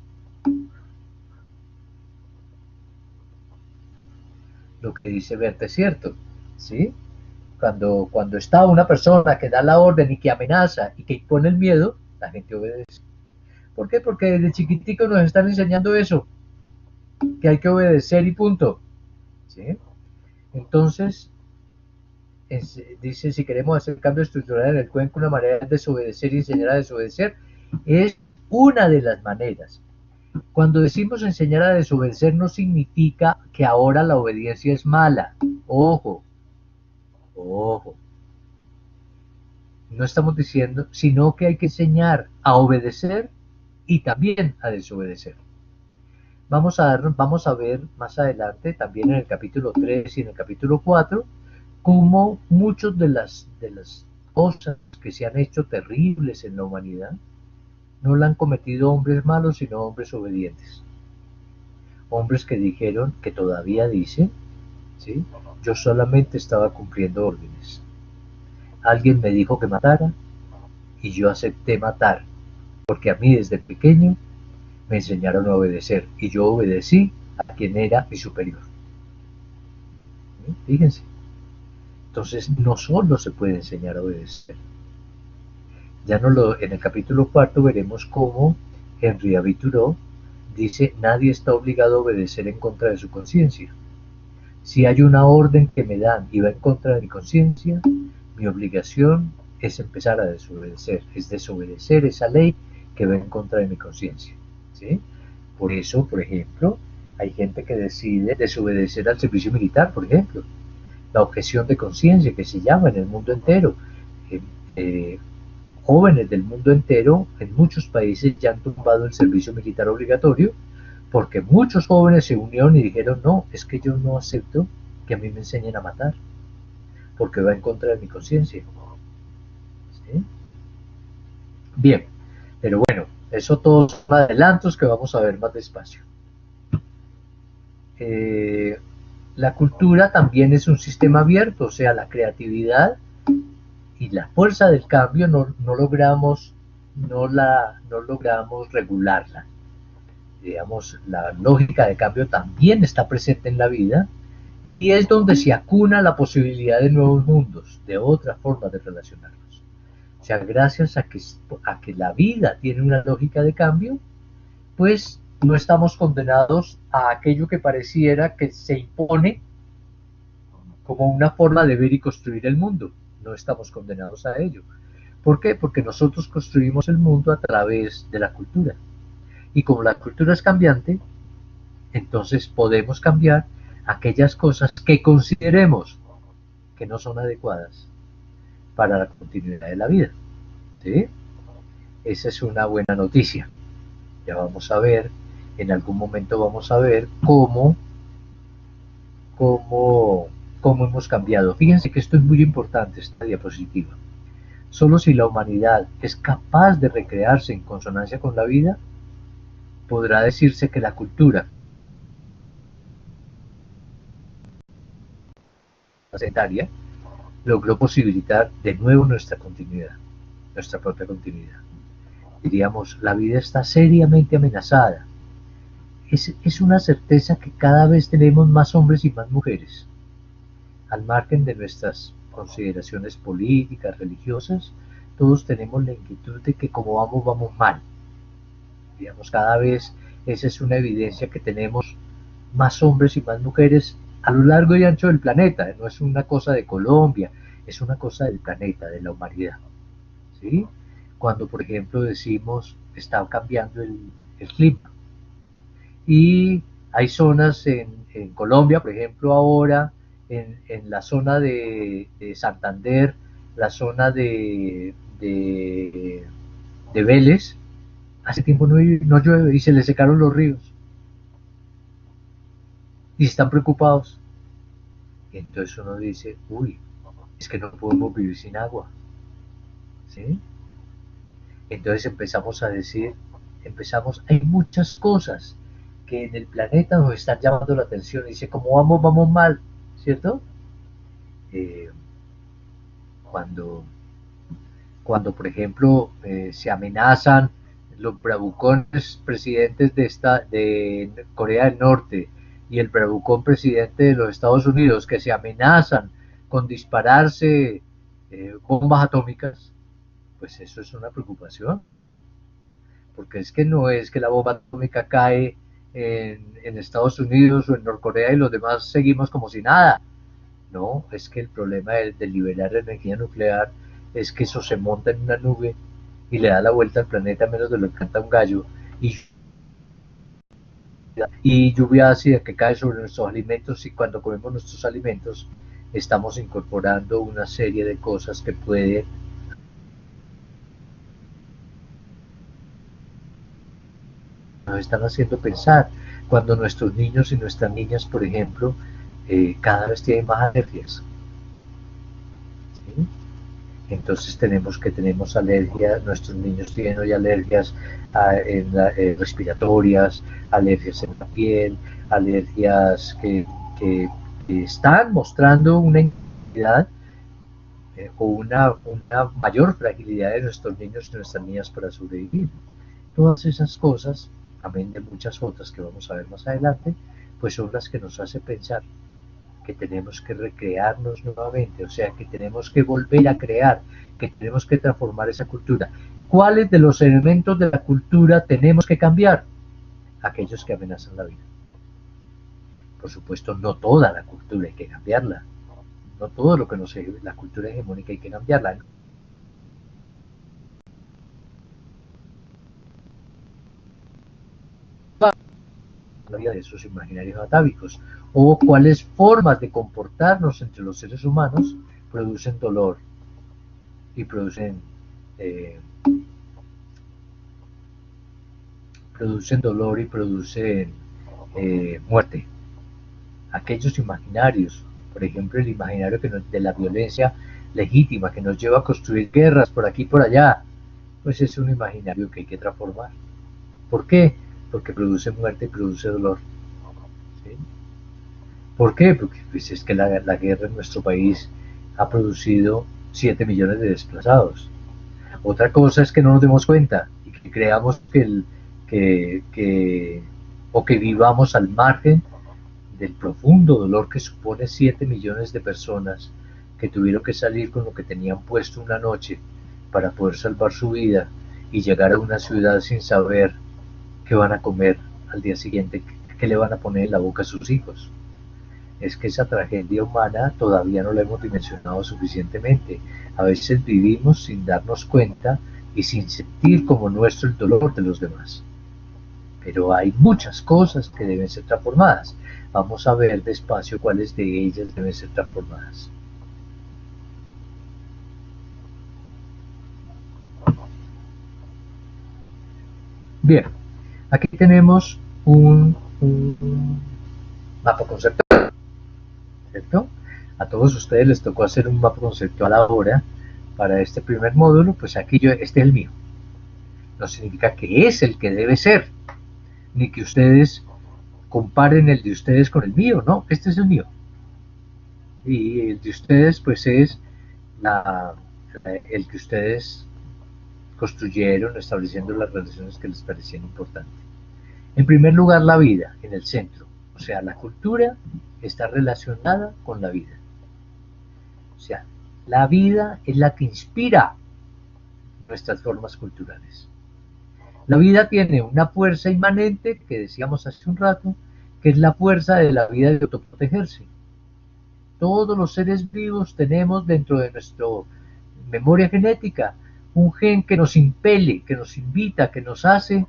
Lo que dice Berta es cierto, ¿sí? Cuando está una persona que da la orden y que amenaza y que impone el miedo, la gente obedece. ¿Por qué? Porque desde chiquitico nos están enseñando eso, que hay que obedecer y punto, ¿sí? Entonces, dice, si queremos hacer cambio estructural en el cuenco, una manera es desobedecer y enseñar a desobedecer. Es una de las maneras. Cuando decimos enseñar a desobedecer no significa que ahora la obediencia es mala. Ojo, ojo. No estamos diciendo, sino que hay que enseñar a obedecer y también a desobedecer. Vamos a ver más adelante, también en el capítulo 3 y en el capítulo 4, cómo muchas de las cosas que se han hecho terribles en la humanidad no la han cometido hombres malos, sino hombres obedientes. Hombres que dijeron, que todavía dicen, ¿sí? Yo solamente estaba cumpliendo órdenes. Alguien me dijo que matara y yo acepté matar, porque a mí desde pequeño me enseñaron a obedecer y yo obedecí a quien era mi superior. ¿Sí? Fíjense. Entonces no solo se puede enseñar a obedecer. En el capítulo 4 veremos cómo Henri David Thoreau dice, nadie está obligado a obedecer en contra de su conciencia. Si hay una orden que me dan y va en contra de mi conciencia, mi obligación es empezar a desobedecer, es desobedecer esa ley que va en contra de mi conciencia, ¿sí? Por eso, por ejemplo, hay gente que decide desobedecer al servicio militar, por ejemplo, la objeción de conciencia que se llama en el mundo entero. Eh, eh, Jóvenes del mundo entero en muchos países ya han tumbado el servicio militar obligatorio porque muchos jóvenes se unieron y dijeron, no, es que yo no acepto que a mí me enseñen a matar, porque va en contra de mi conciencia. ¿Sí? Bien, pero bueno, eso todos son adelantos que vamos a ver más despacio. Eh, la cultura también es un sistema abierto, o sea, la creatividad y la fuerza del cambio no logramos regularla. Digamos, la lógica de cambio también está presente en la vida y es donde se acuna la posibilidad de nuevos mundos, de otras formas de relacionarnos. O sea, gracias a que la vida tiene una lógica de cambio, pues no estamos condenados a aquello que pareciera que se impone como una forma de ver y construir el mundo. No estamos condenados a ello. ¿Por qué? Porque nosotros construimos el mundo a través de la cultura. Y como la cultura es cambiante, entonces podemos cambiar aquellas cosas que consideremos que no son adecuadas para la continuidad de la vida. ¿Sí? Esa es una buena noticia. Ya vamos a ver, en algún momento vamos a ver cómo, cómo hemos cambiado. Fíjense que esto es muy importante, esta diapositiva. Solo si la humanidad es capaz de recrearse en consonancia con la vida, podrá decirse que la cultura sanitaria logró posibilitar de nuevo nuestra continuidad, nuestra propia continuidad. Diríamos, la vida está seriamente amenazada. Es una certeza que cada vez tenemos más hombres y más mujeres. Al margen de nuestras consideraciones políticas, religiosas, todos tenemos la inquietud de que como vamos, vamos mal. Digamos, cada vez esa es una evidencia que tenemos más hombres y más mujeres a lo largo y ancho del planeta. No es una cosa de Colombia, es una cosa del planeta, de la humanidad. ¿Sí? Cuando, por ejemplo, decimos está cambiando el clima. Y hay zonas en Colombia, por ejemplo, ahora, en la zona de Santander, la zona de Vélez, hace tiempo no llueve y se le secaron los ríos y están preocupados. Y entonces uno dice, uy, es que no podemos vivir sin agua. ¿Sí? Entonces empezamos a decir, hay muchas cosas que en el planeta nos están llamando la atención. Y dice, como vamos, vamos mal, ¿cierto? Eh, cuando, cuando, por ejemplo, se amenazan los bravucones presidentes de Corea del Norte y el bravucón presidente de los Estados Unidos, que se amenazan con dispararse bombas atómicas, pues eso es una preocupación, porque es que no es que la bomba atómica cae en Estados Unidos o en Norcorea y los demás seguimos como si nada. No, es que el problema de liberar energía nuclear es que eso se monta en una nube y le da la vuelta al planeta menos de lo que canta un gallo y lluvia ácida que cae sobre nuestros alimentos y cuando comemos nuestros alimentos estamos incorporando una serie de cosas que pueden nos están haciendo pensar cuando nuestros niños y nuestras niñas, por ejemplo, cada vez tienen más alergias. ¿Sí? Entonces tenemos alergias, nuestros niños tienen hoy alergias respiratorias, alergias en la piel, alergias que están mostrando una incapacidad o una mayor fragilidad de nuestros niños y nuestras niñas para sobrevivir. Todas esas cosas, amén de muchas otras que vamos a ver más adelante, pues son las que nos hace pensar que tenemos que recrearnos nuevamente, o sea, que tenemos que volver a crear, que tenemos que transformar esa cultura. ¿Cuáles de los elementos de la cultura tenemos que cambiar? Aquellos que amenazan la vida. Por supuesto, no toda la cultura hay que cambiarla, no todo lo que nos la cultura hegemónica hay que cambiarla. la vida de esos imaginarios atávicos, o cuáles formas de comportarnos entre los seres humanos producen dolor y eh, producen dolor y producen muerte. Aquellos imaginarios, por ejemplo el imaginario de la violencia legítima que nos lleva a construir guerras por aquí y por allá, pues es un imaginario que hay que transformar. ¿Por qué? Porque produce muerte y produce dolor. ¿Sí? ¿Por qué? Porque pues, es que la guerra en nuestro país ha producido 7 millones de desplazados. Otra cosa es que no nos demos cuenta y que creamos que o que vivamos al margen del profundo dolor que supone 7 millones de personas que tuvieron que salir con lo que tenían puesto una noche para poder salvar su vida y llegar a una ciudad sin saber qué van a comer al día siguiente, qué le van a poner en la boca a sus hijos. Es que esa tragedia humana todavía no la hemos dimensionado suficientemente. A veces vivimos sin darnos cuenta y sin sentir como nuestro el dolor de los demás. Pero hay muchas cosas que deben ser transformadas. Vamos a ver despacio cuáles de ellas deben ser transformadas. Bien, aquí tenemos un mapa conceptual, ¿cierto? A todos ustedes les tocó hacer un mapa conceptual ahora para este primer módulo, pues aquí este es el mío. No significa que es el que debe ser, ni que ustedes comparen el de ustedes con el mío, no, este es el mío. Y el de ustedes pues es la, el que ustedes construyeron estableciendo las relaciones que les parecían importantes. En primer lugar, la vida en el centro, o sea, la cultura está relacionada con la vida. O sea, la vida es la que inspira nuestras formas culturales. La vida tiene una fuerza inmanente, que decíamos hace un rato, que es la fuerza de la vida de autoprotegerse. Todos los seres vivos tenemos dentro de nuestra memoria genética un gen que nos impele, que nos invita, que nos hace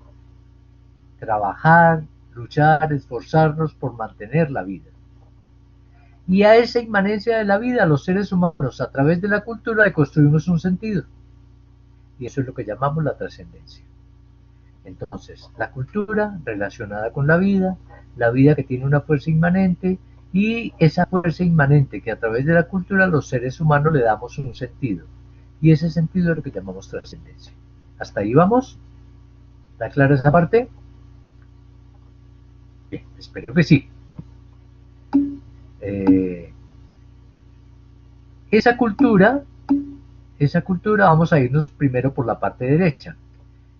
trabajar, luchar, esforzarnos por mantener la vida. Y a esa inmanencia de la vida, los seres humanos, a través de la cultura, le construimos un sentido. Y eso es lo que llamamos la trascendencia. Entonces, la cultura relacionada con la vida que tiene una fuerza inmanente, y esa fuerza inmanente que a través de la cultura los seres humanos le damos un sentido. Y ese sentido es lo que llamamos trascendencia. ¿Hasta ahí vamos? ¿Está clara esa parte? Bien, espero que sí. Eh, esa cultura, vamos a irnos primero por la parte derecha.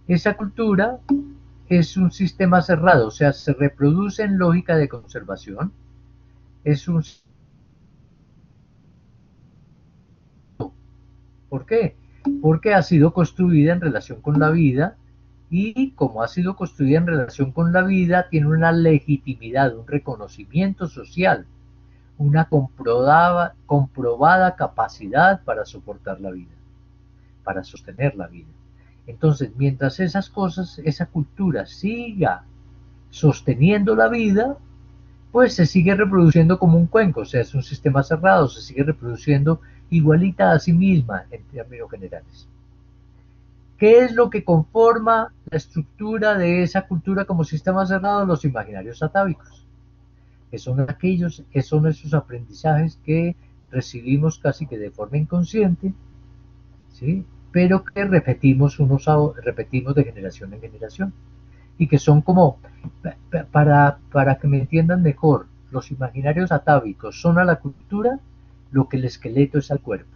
Esa cultura es un sistema cerrado, o sea, se reproduce en lógica de conservación. Es un... ¿Por qué? Porque ha sido construida en relación con la vida, y como ha sido construida en relación con la vida, tiene una legitimidad, un reconocimiento social, una comprobada capacidad para soportar la vida, para sostener la vida. Entonces, mientras esas cosas, esa cultura siga sosteniendo la vida, pues se sigue reproduciendo como un cuenco, o sea, es un sistema cerrado, se sigue reproduciendo igualita a sí misma en términos generales. ¿Qué es lo que conforma la estructura de esa cultura como sistema cerrado? Los imaginarios atávicos, que son esos aprendizajes que recibimos casi que de forma inconsciente, ¿sí? Pero que repetimos de generación en generación, y que son como, para que me entiendan mejor, los imaginarios atávicos son a la cultura lo que el esqueleto es al cuerpo.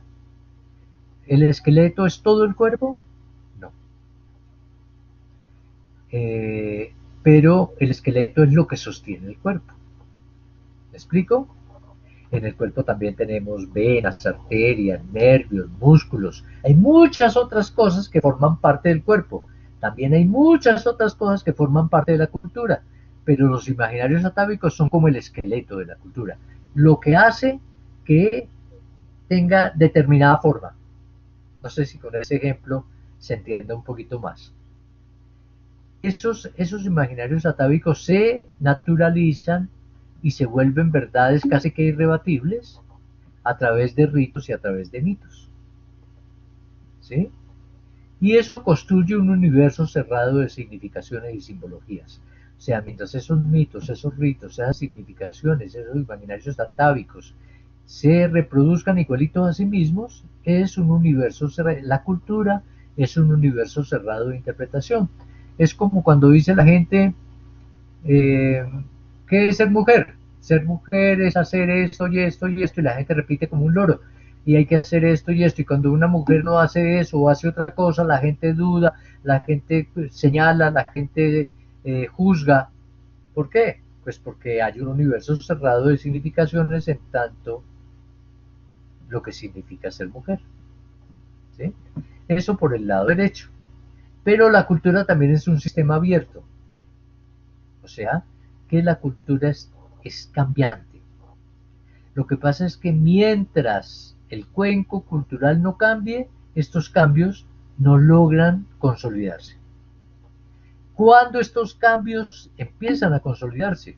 ¿El esqueleto es todo el cuerpo? No. Pero el esqueleto es lo que sostiene el cuerpo. ¿Me explico? En el cuerpo también tenemos venas, arterias, nervios, músculos. Hay muchas otras cosas que forman parte del cuerpo. También hay muchas otras cosas que forman parte de la cultura. Pero los imaginarios atávicos son como el esqueleto de la cultura. Lo que hace que tenga determinada forma. No sé si con ese ejemplo se entiende un poquito más. esos imaginarios atávicos se naturalizan y se vuelven verdades casi que irrebatibles a través de ritos y a través de mitos. ¿Sí? Y eso construye un universo cerrado de significaciones y simbologías. O sea, mientras esos mitos, esos ritos, esas significaciones, esos imaginarios atávicos se reproduzcan igualitos a sí mismos, es un universo cerrado. La cultura es un universo cerrado de interpretación. Es como cuando dice la gente, eh, ¿qué es ser mujer? Ser mujer es hacer esto y esto y esto, y la gente repite como un loro. Y hay que hacer esto y esto, y cuando una mujer no hace eso o hace otra cosa, la gente duda, la gente señala, la gente juzga. ¿Por qué? Pues porque hay un universo cerrado de significaciones en tanto lo que significa ser mujer. ¿Sí? Eso por el lado derecho. Pero la cultura también es un sistema abierto. O sea, que la cultura es cambiante. Lo que pasa es que mientras el cuenco cultural no cambie, estos cambios no logran consolidarse. Cuando estos cambios empiezan a consolidarse,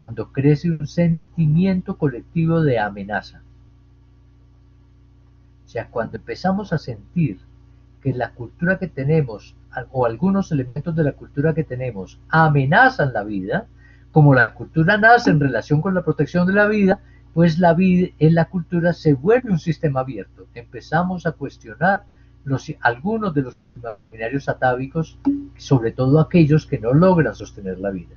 cuando crece un sentimiento colectivo de amenaza. O sea, cuando empezamos a sentir que la cultura que tenemos o algunos elementos de la cultura que tenemos amenazan la vida, como la cultura nace en relación con la protección de la vida, pues la vida en la cultura se vuelve un sistema abierto. Empezamos a cuestionar algunos de los imaginarios atávicos, sobre todo aquellos que no logran sostener la vida.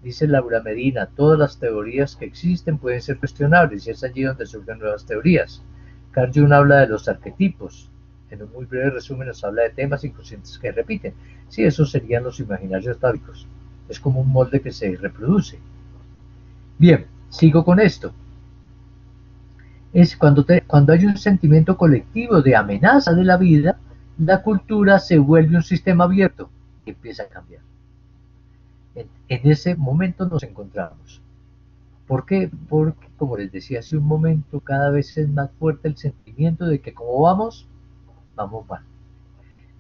Dice Laura Medina, todas las teorías que existen pueden ser cuestionables y es allí donde surgen nuevas teorías. Carl Jung habla de los arquetipos. En un muy breve resumen nos habla de temas inconscientes que repiten. Sí, esos serían los imaginarios atávicos. Es como un molde que se reproduce. Bien, sigo con esto. Es cuando hay un sentimiento colectivo de amenaza de la vida, la cultura se vuelve un sistema abierto y empieza a cambiar. En ese momento nos encontramos. ¿Por qué? Porque, como les decía hace un momento, cada vez es más fuerte el sentimiento de que como vamos, vamos mal.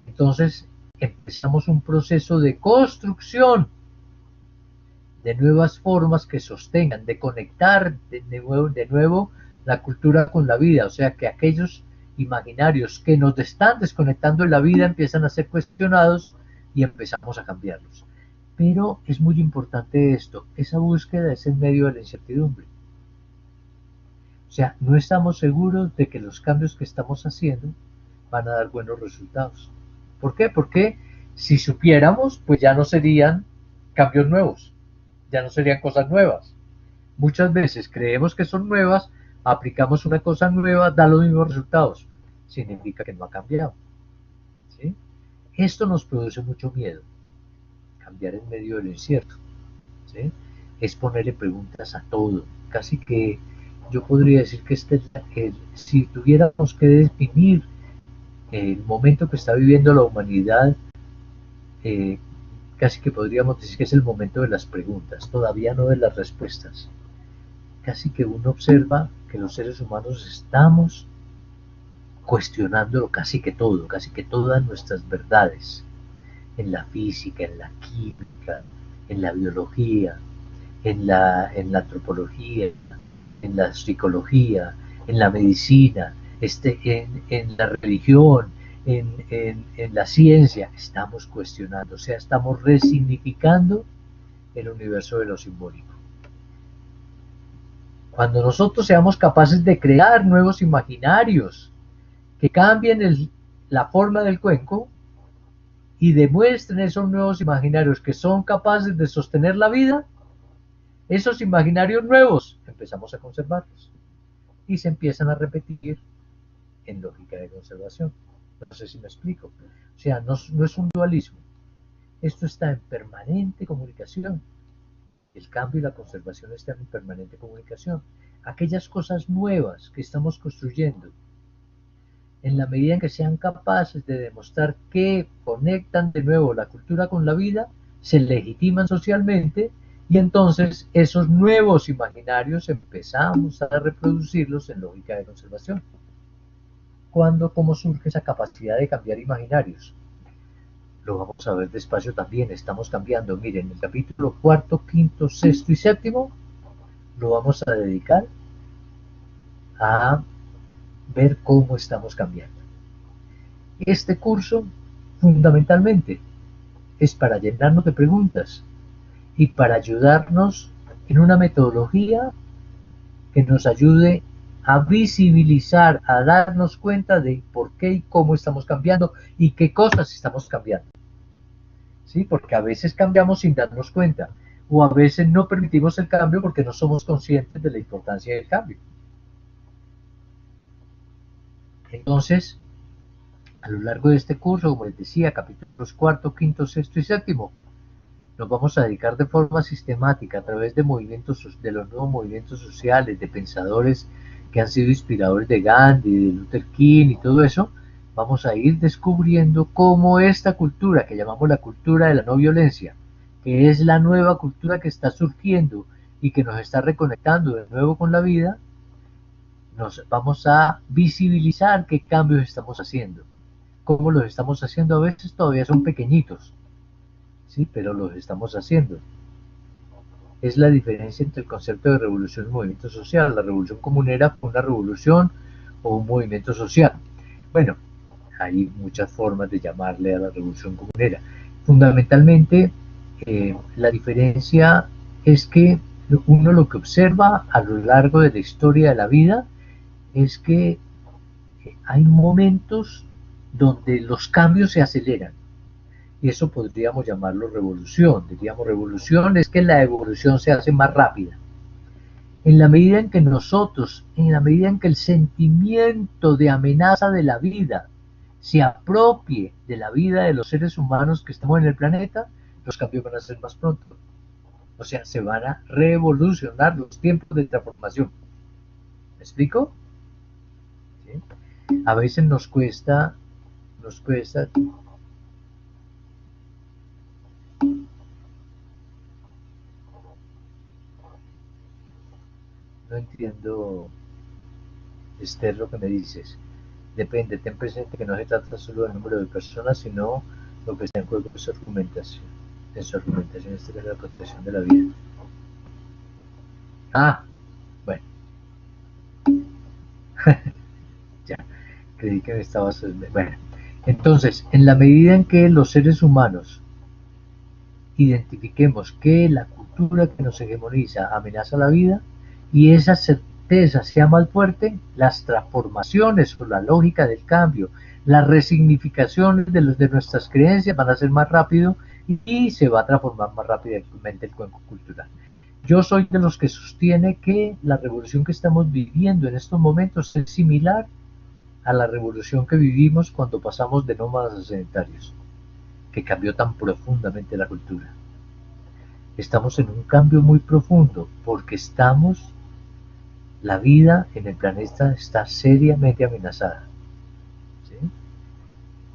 Entonces empezamos un proceso de construcción de nuevas formas que sostengan, de conectar de nuevo la cultura con la vida. O sea, que aquellos imaginarios que nos están desconectando de la vida empiezan a ser cuestionados y empezamos a cambiarlos. Pero es muy importante esto, esa búsqueda es en medio de la incertidumbre. O sea, no estamos seguros de que los cambios que estamos haciendo van a dar buenos resultados. ¿Por qué? Porque si supiéramos, pues ya no serían cambios nuevos, ya no serían cosas nuevas. Muchas veces creemos que son nuevas, aplicamos una cosa nueva, da los mismos resultados. Significa que no ha cambiado. ¿Sí? Esto nos produce mucho miedo, cambiar en medio de lo incierto. ¿Sí? Es ponerle preguntas a todo. Casi que yo podría decir que si tuviéramos que definir el momento que está viviendo la humanidad, eh, casi que podríamos decir que es el momento de las preguntas, todavía no de las respuestas. Casi que uno observa que los seres humanos estamos cuestionándolo casi que todo, casi que todas nuestras verdades, en la física, en la química, en la biología, en la antropología, en la psicología, en la medicina, en la religión, en la ciencia, estamos cuestionando, o sea, estamos resignificando el universo de lo simbólico. Cuando nosotros seamos capaces de crear nuevos imaginarios que cambien la forma del cuenco y demuestren esos nuevos imaginarios que son capaces de sostener la vida, esos imaginarios nuevos empezamos a conservarlos y se empiezan a repetir en lógica de conservación. No sé si me explico. O sea, no es un dualismo. Esto está en permanente comunicación. El cambio y la conservación están en permanente comunicación. Aquellas cosas nuevas que estamos construyendo, en la medida en que sean capaces de demostrar que conectan de nuevo la cultura con la vida, se legitiman socialmente y entonces esos nuevos imaginarios empezamos a reproducirlos en lógica de conservación. ¿Cómo surge esa capacidad de cambiar imaginarios? lo vamos a ver despacio también. Estamos cambiando. Miren, el capítulo cuarto, quinto, sexto y séptimo lo vamos a dedicar a ver cómo estamos cambiando. Este curso, fundamentalmente, es para llenarnos de preguntas y para ayudarnos en una metodología que nos ayude a visibilizar, a darnos cuenta de por qué y cómo estamos cambiando y qué cosas estamos cambiando. ¿Sí? Porque a veces cambiamos sin darnos cuenta, o a veces no permitimos el cambio porque no somos conscientes de la importancia del cambio. Entonces, a lo largo de este curso, como les decía, capítulos cuarto, quinto, sexto y séptimo, nos vamos a dedicar de forma sistemática a través de movimientos, de los nuevos movimientos sociales, de pensadores que han sido inspiradores de Gandhi, de Luther King y todo eso. Vamos a ir descubriendo cómo esta cultura, que llamamos la cultura de la no violencia, que es la nueva cultura que está surgiendo y que nos está reconectando de nuevo con la vida, nos vamos a visibilizar qué cambios estamos haciendo, cómo los estamos haciendo. A veces todavía son pequeñitos, sí, pero los estamos haciendo. Es la diferencia entre el concepto de revolución y movimiento social. La revolución comunera fue una revolución o un movimiento social. Bueno, hay muchas formas de llamarle a la revolución comunera. Fundamentalmente, la diferencia es que uno lo que observa a lo largo de la historia de la vida es que hay momentos donde los cambios se aceleran. Y eso podríamos llamarlo revolución. Diríamos, revolución es que la evolución se hace más rápida. En la medida en que nosotros, en la medida en que el sentimiento de amenaza de la vida se apropie de la vida de los seres humanos que estamos en el planeta, los cambios van a ser más pronto. O sea, se van a revolucionar los tiempos de transformación. ¿Me explico? ¿Sí? A veces nos cuesta no entiendo, Esther, lo que me dices. Depende, ten presente que no se trata solo del número de personas, sino lo que está en juego es su argumentación. En su argumentación está la protección de la vida. Ah, bueno, ya, creí que me estabas... Bueno, entonces, en la medida en que los seres humanos identifiquemos que la cultura que nos hegemoniza amenaza la vida y esa certeza sea más fuerte, las transformaciones por la lógica del cambio, las resignificaciones de nuestras creencias van a ser más rápido y se va a transformar más rápidamente el cuenco cultural. Yo soy de los que sostiene que la revolución que estamos viviendo en estos momentos es similar a la revolución que vivimos cuando pasamos de nómadas a sedentarios, que cambió tan profundamente la cultura. Estamos en un cambio muy profundo porque la vida en el planeta está seriamente amenazada. ¿Sí?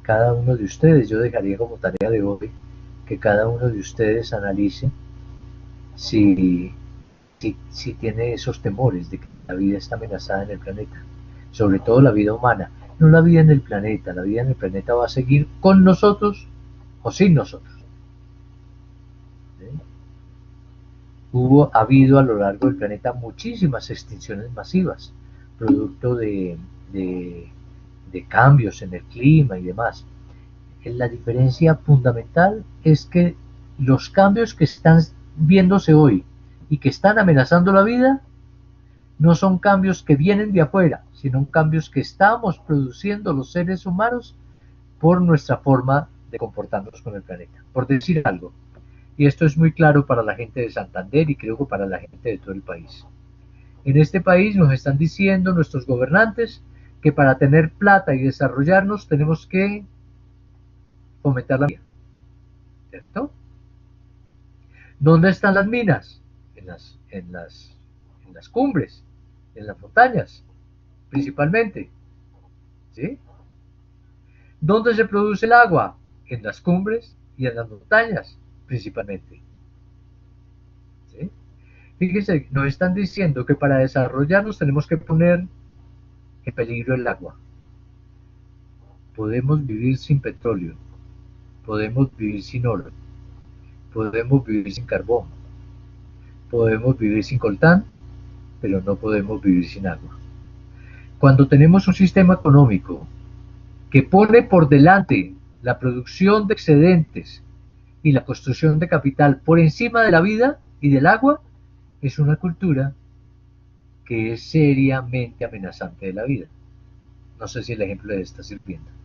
Cada uno de ustedes, yo dejaría como tarea de hoy que cada uno de ustedes analice si tiene esos temores de que la vida está amenazada en el planeta, sobre todo la vida humana, no la vida en el planeta. La vida en el planeta va a seguir con nosotros o sin nosotros. ¿Sí? Ha habido a lo largo del planeta muchísimas extinciones masivas, producto de cambios en el clima y demás. La diferencia fundamental es que los cambios que están viéndose hoy y que están amenazando la vida no son cambios que vienen de afuera, sino cambios que estamos produciendo los seres humanos por nuestra forma de comportarnos con el planeta. Por decir algo, y esto es muy claro para la gente de Santander y creo que para la gente de todo el país. En este país nos están diciendo nuestros gobernantes que para tener plata y desarrollarnos tenemos que fomentar la minería, ¿cierto? ¿Dónde están las minas? En las cumbres, en las montañas, principalmente. ¿Sí? ¿Dónde se produce el agua? En las cumbres y en las montañas, principalmente. ¿Sí? Fíjense, nos están diciendo que para desarrollarnos tenemos que poner en peligro el agua. Podemos vivir sin petróleo, podemos vivir sin oro, podemos vivir sin carbón, podemos vivir sin coltán, pero no podemos vivir sin agua. Cuando tenemos un sistema económico que pone por delante la producción de excedentes y la construcción de capital por encima de la vida y del agua, es una cultura que es seriamente amenazante de la vida. No sé si el ejemplo le está sirviendo.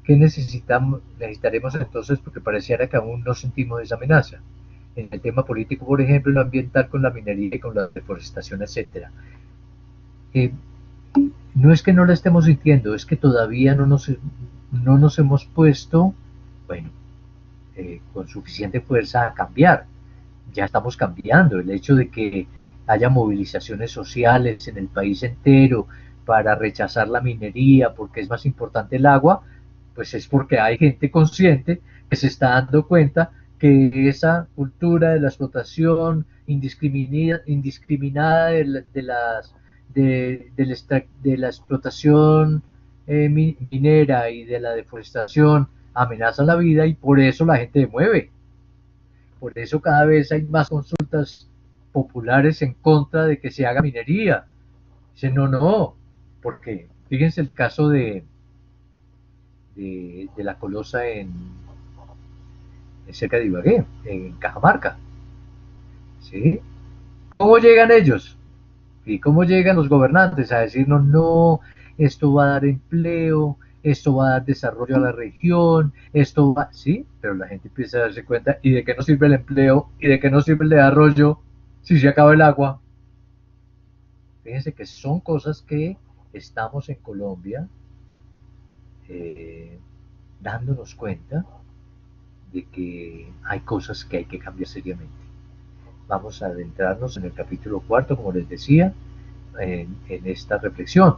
¿Qué necesitaremos entonces? Porque pareciera que aún no sentimos esa amenaza. En el tema político, por ejemplo, en lo ambiental, con la minería y con la deforestación, etcétera. Eh, no es que no la estemos sintiendo, es que todavía no nos hemos puesto, bueno, con suficiente fuerza a cambiar. Ya estamos cambiando. El hecho de que haya movilizaciones sociales en el país entero para rechazar la minería porque es más importante el agua, pues es porque hay gente consciente que se está dando cuenta que esa cultura de la explotación indiscriminada de la explotación minera y de la deforestación amenaza la vida y por eso la gente se mueve. Por eso cada vez hay más consultas populares en contra de que se haga minería. Dicen, no, no, porque fíjense el caso de la colosa en cerca de Ibagué, en Cajamarca. ¿Sí? ¿Cómo llegan ellos? ¿Y cómo llegan los gobernantes a decirnos, no, esto va a dar empleo, esto va a dar desarrollo a la región, esto va, sí, pero la gente empieza a darse cuenta, ¿y de qué no sirve el empleo? ¿Y de qué no sirve el desarrollo si se acaba el agua? Fíjense que son cosas que estamos en Colombia eh, dándonos cuenta de que hay cosas que hay que cambiar seriamente. Vamos a adentrarnos en el capítulo cuarto, como les decía, en esta reflexión.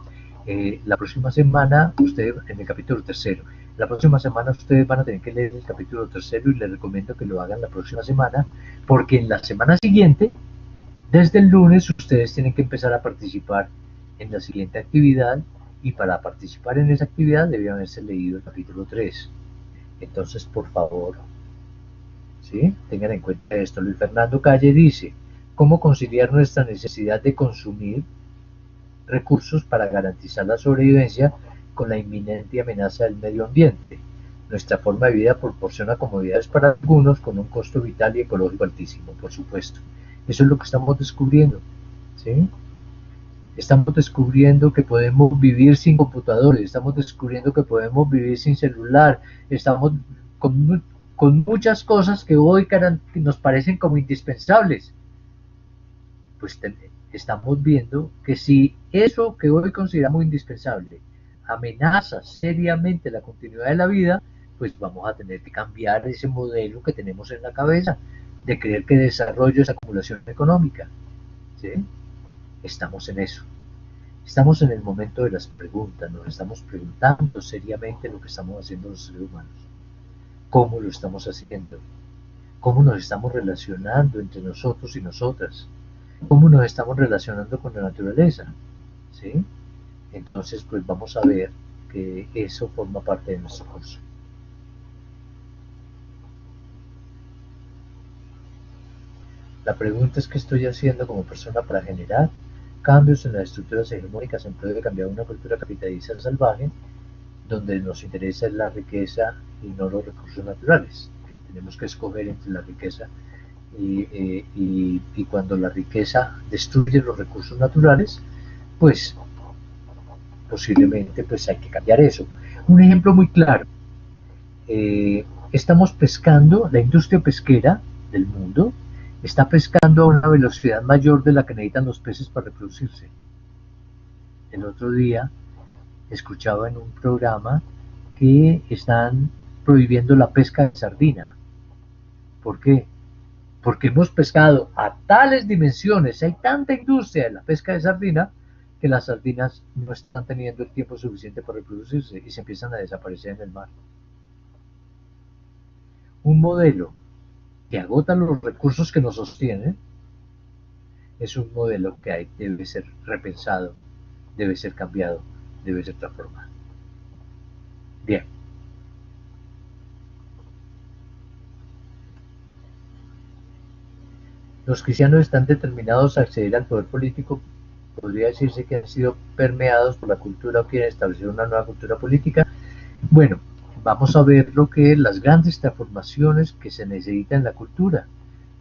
La próxima semana, ustedes, en el capítulo tercero, la próxima semana ustedes van a tener que leer el capítulo tercero y les recomiendo que lo hagan la próxima semana, porque en la semana siguiente, desde el lunes, ustedes tienen que empezar a participar en la siguiente actividad y para participar en esa actividad debe haberse leído el capítulo 3. Entonces, por favor, ¿sí? Tengan en cuenta esto. Luis Fernando Calle dice, ¿cómo conciliar nuestra necesidad de consumir recursos para garantizar la sobrevivencia con la inminente amenaza del medio ambiente? Nuestra forma de vida proporciona comodidades para algunos con un costo vital y ecológico altísimo, por supuesto. Eso es lo que estamos descubriendo, ¿sí? Estamos descubriendo que podemos vivir sin computadores, estamos descubriendo que podemos vivir sin celular, estamos con muchas cosas que hoy nos parecen como indispensables. Pues estamos viendo que si eso que hoy consideramos indispensable amenaza seriamente la continuidad de la vida, pues vamos a tener que cambiar ese modelo que tenemos en la cabeza de creer que desarrollo es acumulación económica, ¿sí? Estamos en eso. Estamos en el momento de las preguntas, nos estamos preguntando seriamente lo que estamos haciendo los seres humanos, cómo lo estamos haciendo, cómo nos estamos relacionando entre nosotros y nosotras, cómo nos estamos relacionando con la naturaleza, ¿sí? Entonces, pues vamos a ver que eso forma parte de nuestro curso. La pregunta es qué estoy haciendo como persona para generar cambios en las estructuras hegemónicas en pro de cambiar una cultura capitalista salvaje donde nos interesa la riqueza y no los recursos naturales. Tenemos que escoger entre la riqueza y cuando la riqueza destruye los recursos naturales, pues posiblemente pues hay que cambiar eso. Un ejemplo muy claro, estamos pescando, la industria pesquera del mundo está pescando a una velocidad mayor de la que necesitan los peces para reproducirse. El otro día escuchaba en un programa que están prohibiendo la pesca de sardina. ¿Por qué? Porque hemos pescado a tales dimensiones, hay tanta industria de la pesca de sardina, que las sardinas no están teniendo el tiempo suficiente para reproducirse y se empiezan a desaparecer en el mar. Un modelo que agota los recursos que nos sostienen, es un modelo que debe ser repensado, debe ser cambiado, debe ser transformado. Bien. Los cristianos están determinados a acceder al poder político. Podría decirse que han sido permeados por la cultura o quieren establecer una nueva cultura política. Bueno, vamos a ver lo que las grandes transformaciones que se necesitan en la cultura.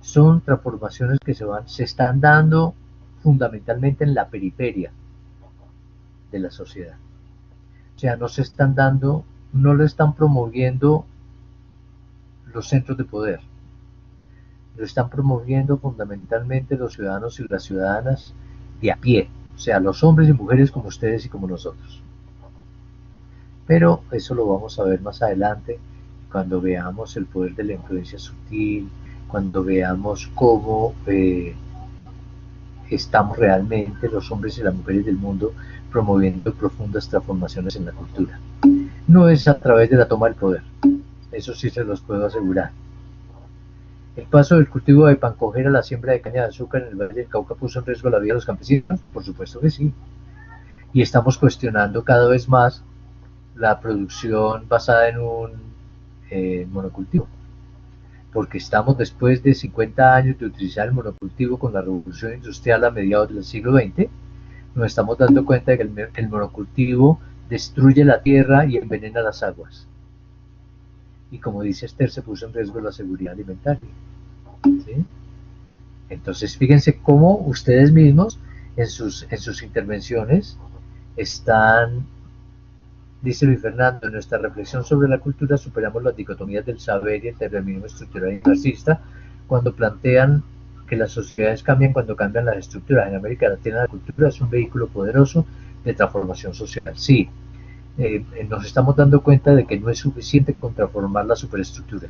Son transformaciones que se están dando fundamentalmente en la periferia de la sociedad. O sea, no se están dando, no lo están promoviendo los centros de poder. Lo están promoviendo fundamentalmente los ciudadanos y las ciudadanas de a pie, o sea, los hombres y mujeres como ustedes y como nosotros. Pero eso lo vamos a ver más adelante, cuando veamos el poder de la influencia sutil, cuando veamos cómo estamos realmente los hombres y las mujeres del mundo promoviendo profundas transformaciones en la cultura. No es a través de la toma del poder, eso sí se los puedo asegurar. ¿El paso del cultivo de pancoger a la siembra de caña de azúcar en el Valle del Cauca puso en riesgo la vida de los campesinos? Por supuesto que sí. Y estamos cuestionando cada vez más la producción basada en un monocultivo. Porque estamos después de 50 años de utilizar el monocultivo con la revolución industrial a mediados del siglo XX, nos estamos dando cuenta de que el monocultivo destruye la tierra y envenena las aguas. Y como dice Esther, se puso en riesgo la seguridad alimentaria. ¿Sí? Entonces fíjense cómo ustedes mismos en sus intervenciones están, dice Luis Fernando, en nuestra reflexión sobre la cultura superamos las dicotomías del saber y el determinismo estructural y marxista cuando plantean que las sociedades cambian cuando cambian las estructuras. En América Latina la cultura es un vehículo poderoso de transformación social. Sí, nos estamos dando cuenta de que no es suficiente con transformar la superestructura.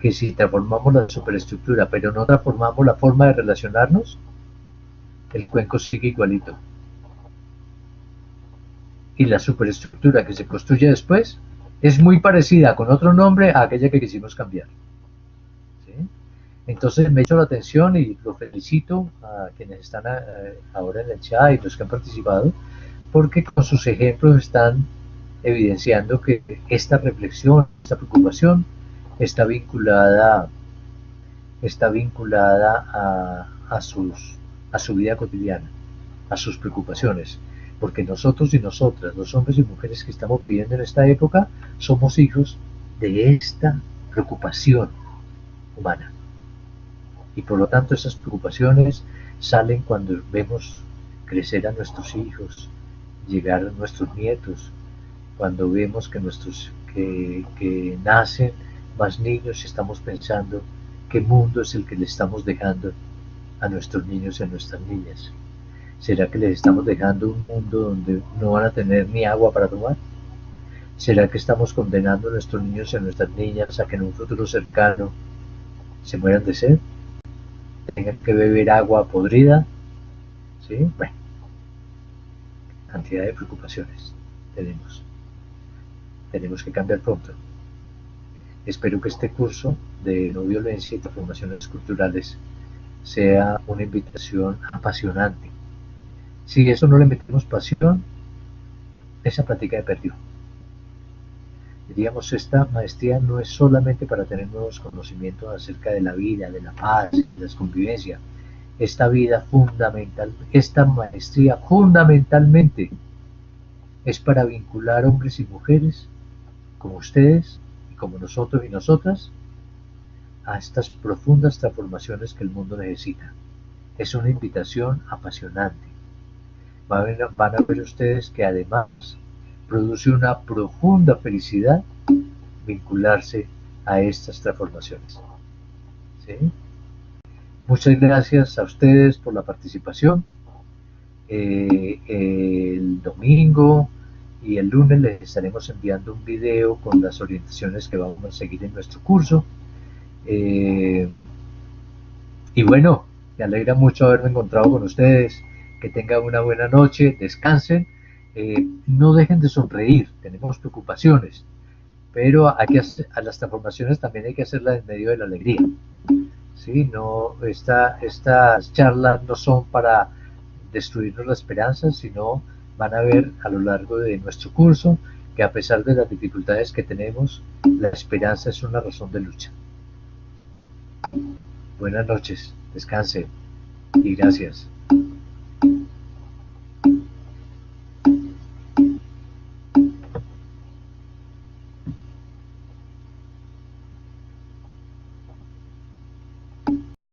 Que si transformamos la superestructura, pero no transformamos la forma de relacionarnos, el cuenco sigue igualito. Y la superestructura que se construye después es muy parecida con otro nombre a aquella que quisimos cambiar. ¿Sí? Entonces me echó la atención y lo felicito a quienes están ahora en el chat y los que han participado, porque con sus ejemplos están evidenciando que esta reflexión, esta preocupación está vinculada a su vida cotidiana, a sus preocupaciones, porque nosotros y nosotras, los hombres y mujeres que estamos viviendo en esta época, somos hijos de esta preocupación humana. Y por lo tanto esas preocupaciones salen cuando vemos crecer a nuestros hijos, llegar a nuestros nietos, cuando vemos que nacen más niños y estamos pensando qué mundo es el que le estamos dejando a nuestros niños y a nuestras niñas. ¿Será que les estamos dejando un mundo donde no van a tener ni agua para tomar? ¿Será que estamos condenando a nuestros niños y a nuestras niñas a que en un futuro cercano se mueran de sed? ¿Tengan que beber agua podrida? ¿Sí? Bueno, cantidad de preocupaciones tenemos. Tenemos que cambiar pronto. Espero que este curso de no violencia y transformaciones culturales sea una invitación apasionante. Si eso no le metemos pasión, esa práctica de perdió. Diríamos, esta maestría no es solamente para tener nuevos conocimientos acerca de la vida, de la paz, de la convivencia. Esta maestría fundamentalmente es para vincular hombres y mujeres como ustedes y como nosotros y nosotras a estas profundas transformaciones que el mundo necesita. Es una invitación apasionante. Van a ver ustedes que además produce una profunda felicidad vincularse a estas transformaciones. ¿Sí? Muchas gracias a ustedes por la participación. El domingo y el lunes les estaremos enviando un video con las orientaciones que vamos a seguir en nuestro curso. Y bueno, me alegra mucho haberme encontrado con ustedes. Que tengan una buena noche, descansen, no dejen de sonreír, tenemos preocupaciones, pero a las transformaciones también hay que hacerlas en medio de la alegría. ¿Sí? No, estas charlas no son para destruirnos la esperanza, sino van a ver a lo largo de nuestro curso que a pesar de las dificultades que tenemos, la esperanza es una razón de lucha. Buenas noches, descanse y gracias.